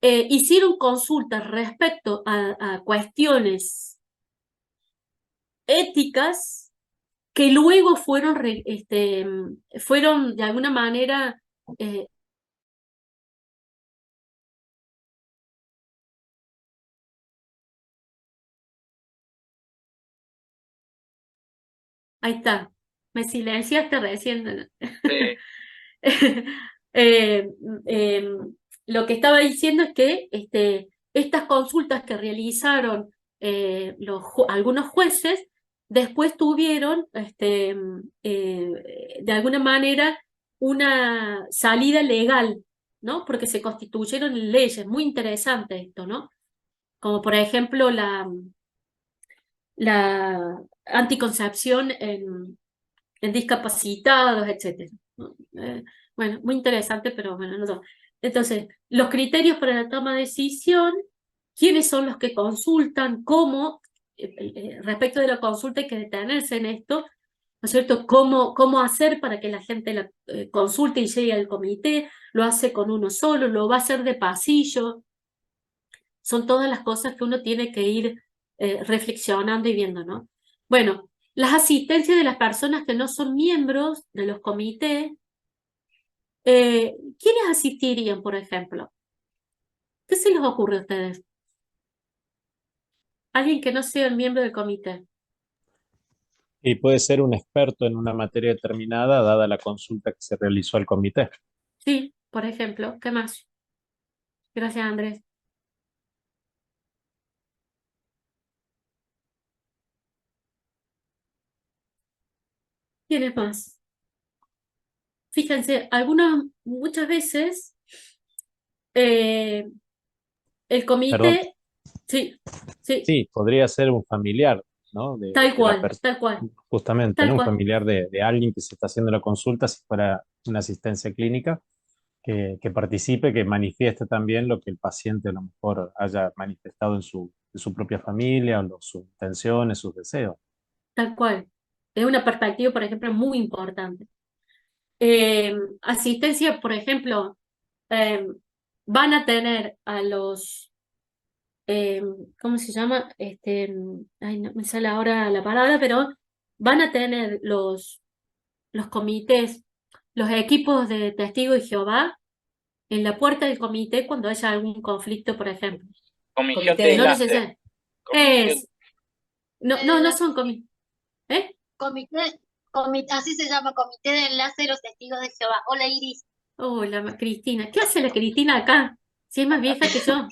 hicieron consultas respecto a cuestiones éticas que luego fueron de alguna manera, eh, ahí está, me silenciaste recién. Sí, Eh, eh, lo que estaba diciendo es que estas consultas que realizaron algunos jueces después tuvieron de alguna manera una salida legal, ¿no? Porque se constituyeron leyes. Muy interesante esto, ¿no? Como por ejemplo la anticoncepción en discapacitados, etcétera, ¿no? Bueno, muy interesante, pero bueno, no. Entonces, los criterios para la toma de decisión, quiénes son los que consultan, cómo, respecto de la consulta hay que detenerse en esto, ¿no es cierto? Cómo hacer para que la gente la consulte y llegue al comité, lo hace con uno solo, lo va a hacer de pasillo, son todas las cosas que uno tiene que ir reflexionando y viendo, ¿no? Bueno, las asistencias de las personas que no son miembros de los comités, ¿quiénes asistirían, por ejemplo? ¿Qué se les ocurre a ustedes? Alguien que no sea el miembro del comité. Y puede ser un experto en una materia determinada, dada la consulta que se realizó al comité. Sí, por ejemplo. ¿Qué más? Gracias, Andrés. ¿Quiénes más? Fíjense, muchas veces Eh, el Perdón, comité, sí, sí, sí, podría ser un familiar, ¿no? De la persona, tal cual, justamente, tal ¿no? Un cual, familiar de alguien que se está haciendo la consulta, si fuera una asistencia clínica, que participe, que manifieste también lo que el paciente a lo mejor haya manifestado en su propia familia, o sus intenciones, sus deseos. tal cual. Es una perspectiva, por ejemplo, muy importante. Asistencia, por ejemplo, eh, van a tener a los, eh, ¿cómo se llama? Ay, no me sale ahora la palabra, pero van a tener los comités, los equipos de testigos de Jehová en la puerta del comité cuando haya algún conflicto, por ejemplo. Comisión Comité de de No enlace. necesariamente. Comisión. Es, no son comités. ¿Eh? comité, así se llama, Comité de Enlace de los Testigos de Jehová. Hola, Iris. Hola, Cristina. ¿Qué hace la Cristina acá? Si es más vieja que yo.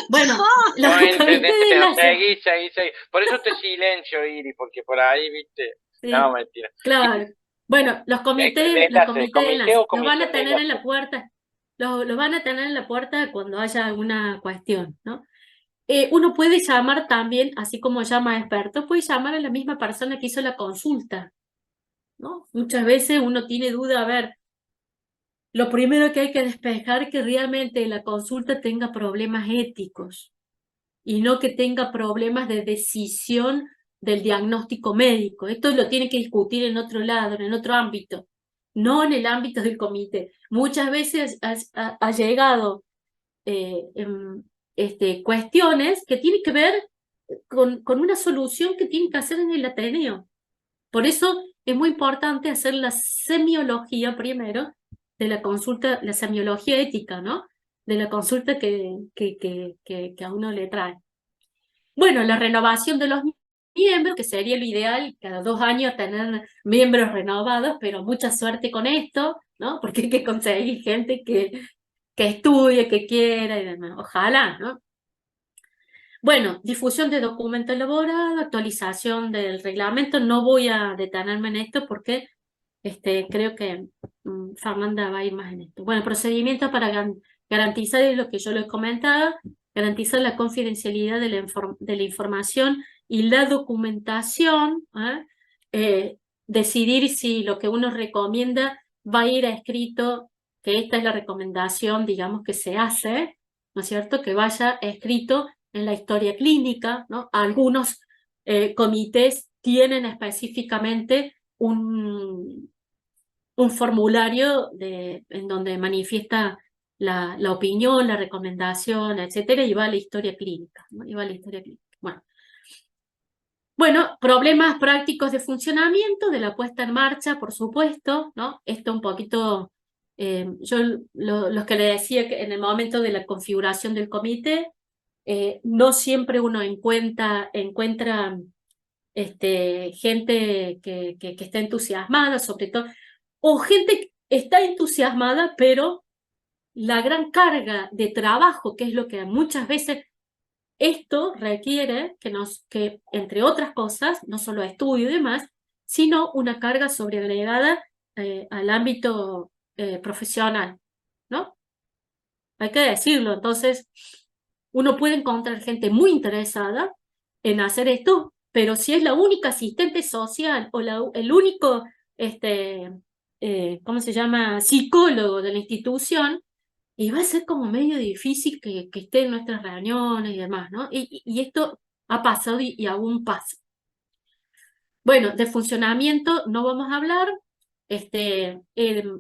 Bueno, los No comités de entendés, enlace. seguí. Por eso te silencio, Iri, porque por ahí, viste. No, Sí, mentira. claro. Bueno, De los enlace, comités de comité enlace o los van a comisión de tener en la enlace. puerta. Los van a tener en la puerta cuando haya alguna cuestión, ¿no? Uno puede llamar también, así como llama a expertos, puede llamar a la misma persona que hizo la consulta, ¿no? Muchas veces uno tiene duda, a ver, lo primero que hay que despejar es que realmente la consulta tenga problemas éticos y no que tenga problemas de decisión del diagnóstico médico. Esto lo tiene que discutir en otro lado, en otro ámbito, no en el ámbito del comité. Muchas veces ha llegado cuestiones que tienen que ver con una solución que tienen que hacer en el Ateneo. Por eso es muy importante hacer la semiología primero de la consulta, la semiología ética, ¿no? De la consulta que a uno le trae. Bueno, la renovación de los miembros, que sería lo ideal, cada 2 años tener miembros renovados, pero mucha suerte con esto, ¿no? Porque hay que conseguir gente que estudie, que quiera y demás. Ojalá, ¿no? Bueno, difusión de documentos elaborados, actualización del reglamento. No voy a detenerme en esto porque creo que Fernanda va a ir más en esto. Bueno, procedimientos para garantizar, es lo que yo les comentaba, garantizar la confidencialidad de la información y la documentación, ¿eh? Decidir si lo que uno recomienda va a ir a escrito, que esta es la recomendación, digamos, que se hace, ¿no es cierto? Que vaya escrito en la historia clínica, ¿no? Algunos comités tienen específicamente un formulario en donde manifiesta la opinión, la recomendación, etcétera, y va a la historia clínica, ¿no? Y va a la historia clínica. Bueno, problemas prácticos de funcionamiento, de la puesta en marcha, por supuesto, ¿no? Esto un poquito, yo los que le decía que en el momento de la configuración del comité, no siempre uno encuentra gente que está entusiasmada, sobre todo, o gente que está entusiasmada, pero la gran carga de trabajo, que es lo que muchas veces esto requiere que entre otras cosas, no solo estudio y demás, sino una carga sobreagregada al ámbito profesional, ¿no? Hay que decirlo. Entonces, uno puede encontrar gente muy interesada en hacer esto, pero si es la única asistente social o el único, ¿cómo se llama?, psicólogo de la institución, y va a ser como medio difícil que esté en nuestras reuniones y demás, ¿no? Y esto ha pasado y aún pasa. Bueno, de funcionamiento no vamos a hablar.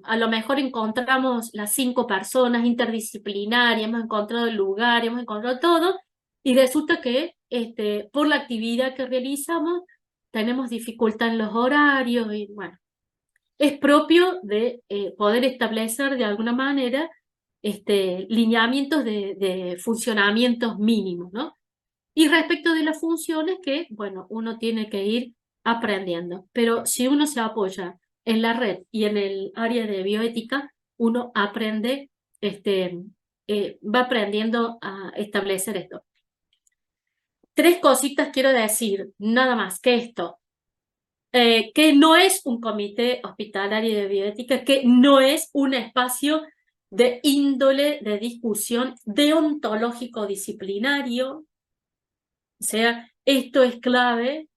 A lo mejor encontramos las 5 personas interdisciplinarias, hemos encontrado el lugar, hemos encontrado todo, y resulta que por la actividad que realizamos tenemos dificultad en los horarios, y bueno, es propio de poder establecer de alguna manera lineamientos de funcionamientos mínimos, ¿no? Y respecto de las funciones que, bueno, uno tiene que ir aprendiendo. Pero si uno se apoya en la red y en el área de bioética, uno aprende, va aprendiendo a establecer esto. 3 cositas quiero decir, nada más que esto. Que no es un comité hospitalario de bioética, que no es un espacio de índole de discusión deontológico-disciplinario. O sea, esto es clave.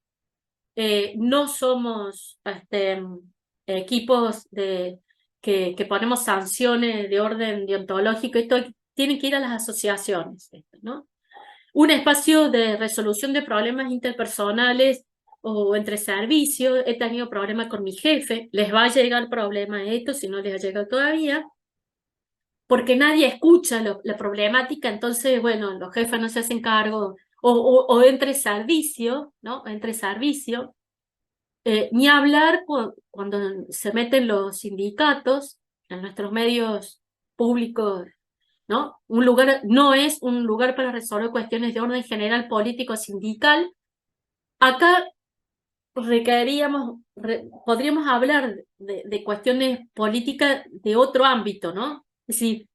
No somos equipos que ponemos sanciones de orden deontológico. Esto tiene que ir a las asociaciones, ¿no? Un espacio de resolución de problemas interpersonales o entre servicios. He tenido problemas con mi jefe, les va a llegar problema esto si no les ha llegado todavía, porque nadie escucha la problemática. Entonces, bueno, los jefes no se hacen cargo, o entre servicio, ¿no? Entre servicio. Ni hablar cuando se meten los sindicatos en nuestros medios públicos, ¿no? No es un lugar para resolver cuestiones de orden general político sindical. Acá podríamos hablar de cuestiones políticas de otro ámbito, ¿no? Es decir,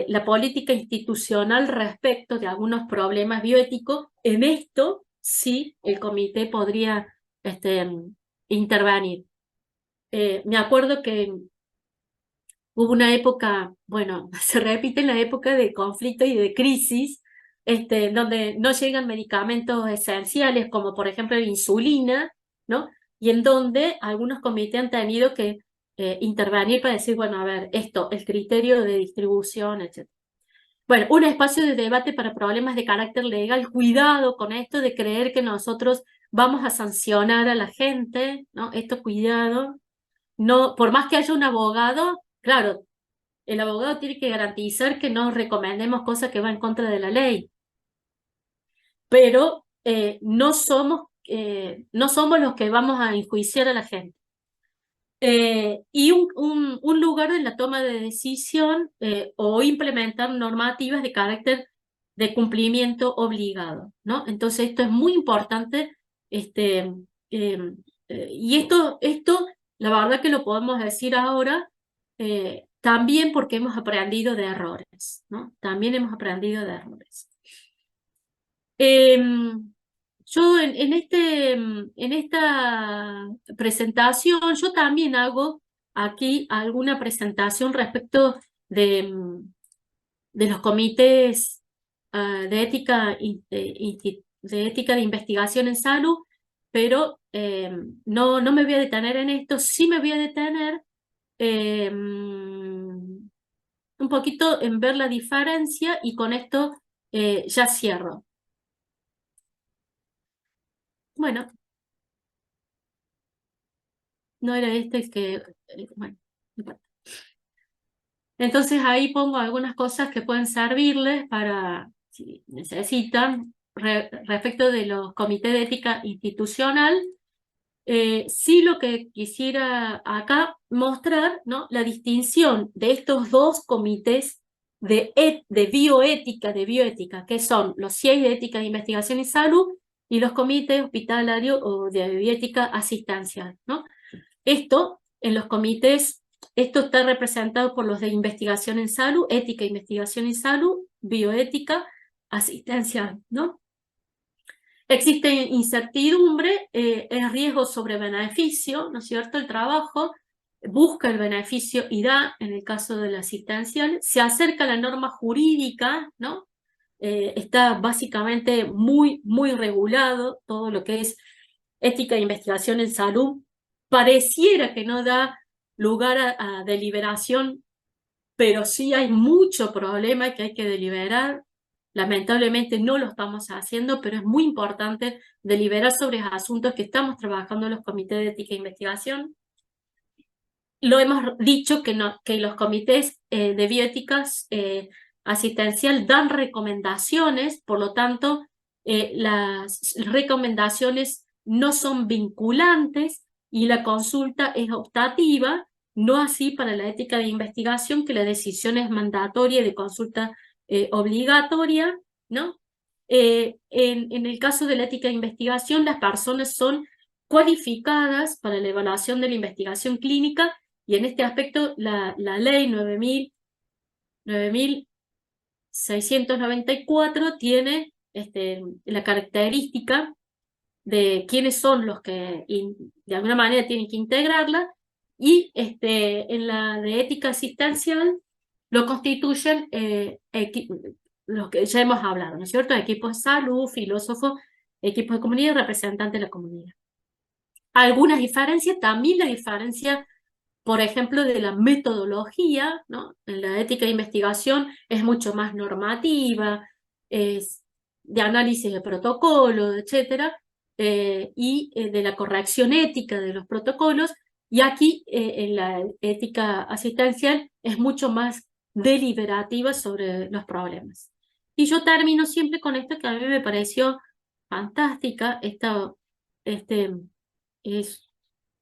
la política institucional respecto de algunos problemas bioéticos. En esto sí el comité podría intervenir. Me acuerdo que hubo una época, bueno, se repite la época de conflicto y de crisis, donde no llegan medicamentos esenciales, como por ejemplo la insulina, ¿no? Y en donde algunos comités han tenido que intervenir para decir, bueno, a ver, el criterio de distribución, etc. Bueno, un espacio de debate para problemas de carácter legal. Cuidado con esto de creer que nosotros vamos a sancionar a la gente, ¿no? Esto, cuidado. No, por más que haya un abogado, claro, el abogado tiene que garantizar que no recomendemos cosas que van en contra de la ley, pero no somos los que vamos a enjuiciar a la gente. Y un lugar en la toma de decisión o implementar normativas de carácter de cumplimiento obligado, ¿no? Entonces esto es muy importante, y esto la verdad que lo podemos decir ahora, también porque hemos aprendido de errores, ¿no? También hemos aprendido de errores. Yo en esta presentación, yo también hago aquí alguna presentación respecto de los comités de ética, de ética de investigación en salud, pero no me voy a detener en esto. Sí me voy a detener un poquito en ver la diferencia, y con esto ya cierro. Bueno, no era el que... bueno, no importa. Entonces ahí pongo algunas cosas que pueden servirles para, si necesitan, respecto de los comités de ética institucional. Sí, lo que quisiera acá mostrar, ¿no? La distinción de estos dos comités de bioética, que son los CIEIS de ética de investigación y salud y los comités hospitalarios o de bioética asistencial, ¿no? En los comités, esto está representado por los de investigación en salud, ética, investigación en salud, bioética, asistencial, ¿no? Existe incertidumbre, es riesgo sobre beneficio, ¿no es cierto? El trabajo busca el beneficio y da, en el caso del asistencial, se acerca a la norma jurídica, ¿no? Está básicamente muy regulado todo lo que es ética de investigación en salud. Pareciera que no da lugar a deliberación, pero sí hay mucho problema que hay que deliberar. Lamentablemente no lo estamos haciendo, pero es muy importante deliberar sobre asuntos que estamos trabajando en los comités de ética e investigación. Lo hemos dicho que los comités de bioéticas asistencial dan recomendaciones, por lo tanto, las recomendaciones no son vinculantes y la consulta es optativa, no así para la ética de investigación, que la decisión es mandatoria y de consulta obligatoria, ¿no? En el caso de la ética de investigación, las personas son cualificadas para la evaluación de la investigación clínica, y en este aspecto la ley 9.694 tiene la característica de quiénes son los que de alguna manera tienen que integrarla, y en la de ética asistencial lo constituyen los que ya hemos hablado, ¿no es cierto? Equipos de salud, filósofos, equipos de comunidad y representantes de la comunidad. Algunas diferencias, también la diferencia, por ejemplo, de la metodología, ¿no? En la ética de investigación es mucho más normativa, es de análisis de protocolos, etcétera, y de la corrección ética de los protocolos, y aquí en la ética asistencial es mucho más deliberativa sobre los problemas. Y yo termino siempre con esto que a mí me pareció fantástica, este es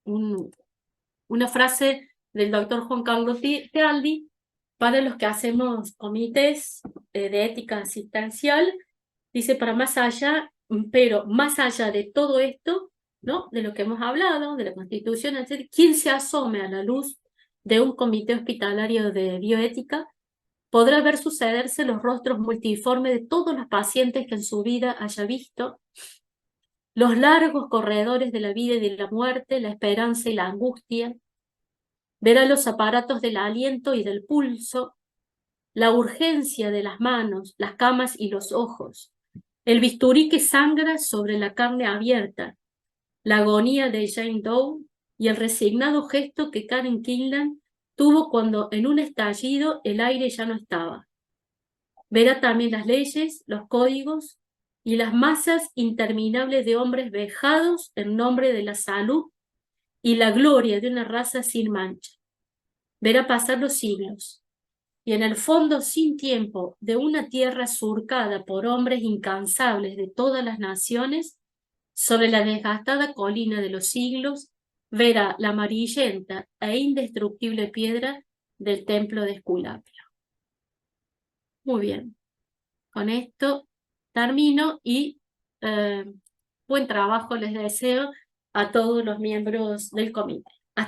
una frase del doctor Juan Carlos Tealdi para los que hacemos comités de ética asistencial. Dice, para más allá, pero más allá de todo esto, ¿no? De lo que hemos hablado, de la Constitución, etc., quien se asome a la luz de un comité hospitalario de bioética podrá ver sucederse los rostros multiformes de todos los pacientes que en su vida haya visto, los largos corredores de la vida y de la muerte, la esperanza y la angustia, verá los aparatos del aliento y del pulso, la urgencia de las manos, las camas y los ojos, el bisturí que sangra sobre la carne abierta, la agonía de Jane Doe y el resignado gesto que Karen Kinlan tuvo cuando en un estallido el aire ya no estaba. Verá también las leyes, los códigos y las masas interminables de hombres vejados en nombre de la salud y la gloria de una raza sin mancha. Verá pasar los siglos, y en el fondo sin tiempo de una tierra surcada por hombres incansables de todas las naciones, sobre la desgastada colina de los siglos, verá la amarillenta e indestructible piedra del templo de Esculapio. Muy bien, con esto termino y buen trabajo les deseo a todos los miembros del comité.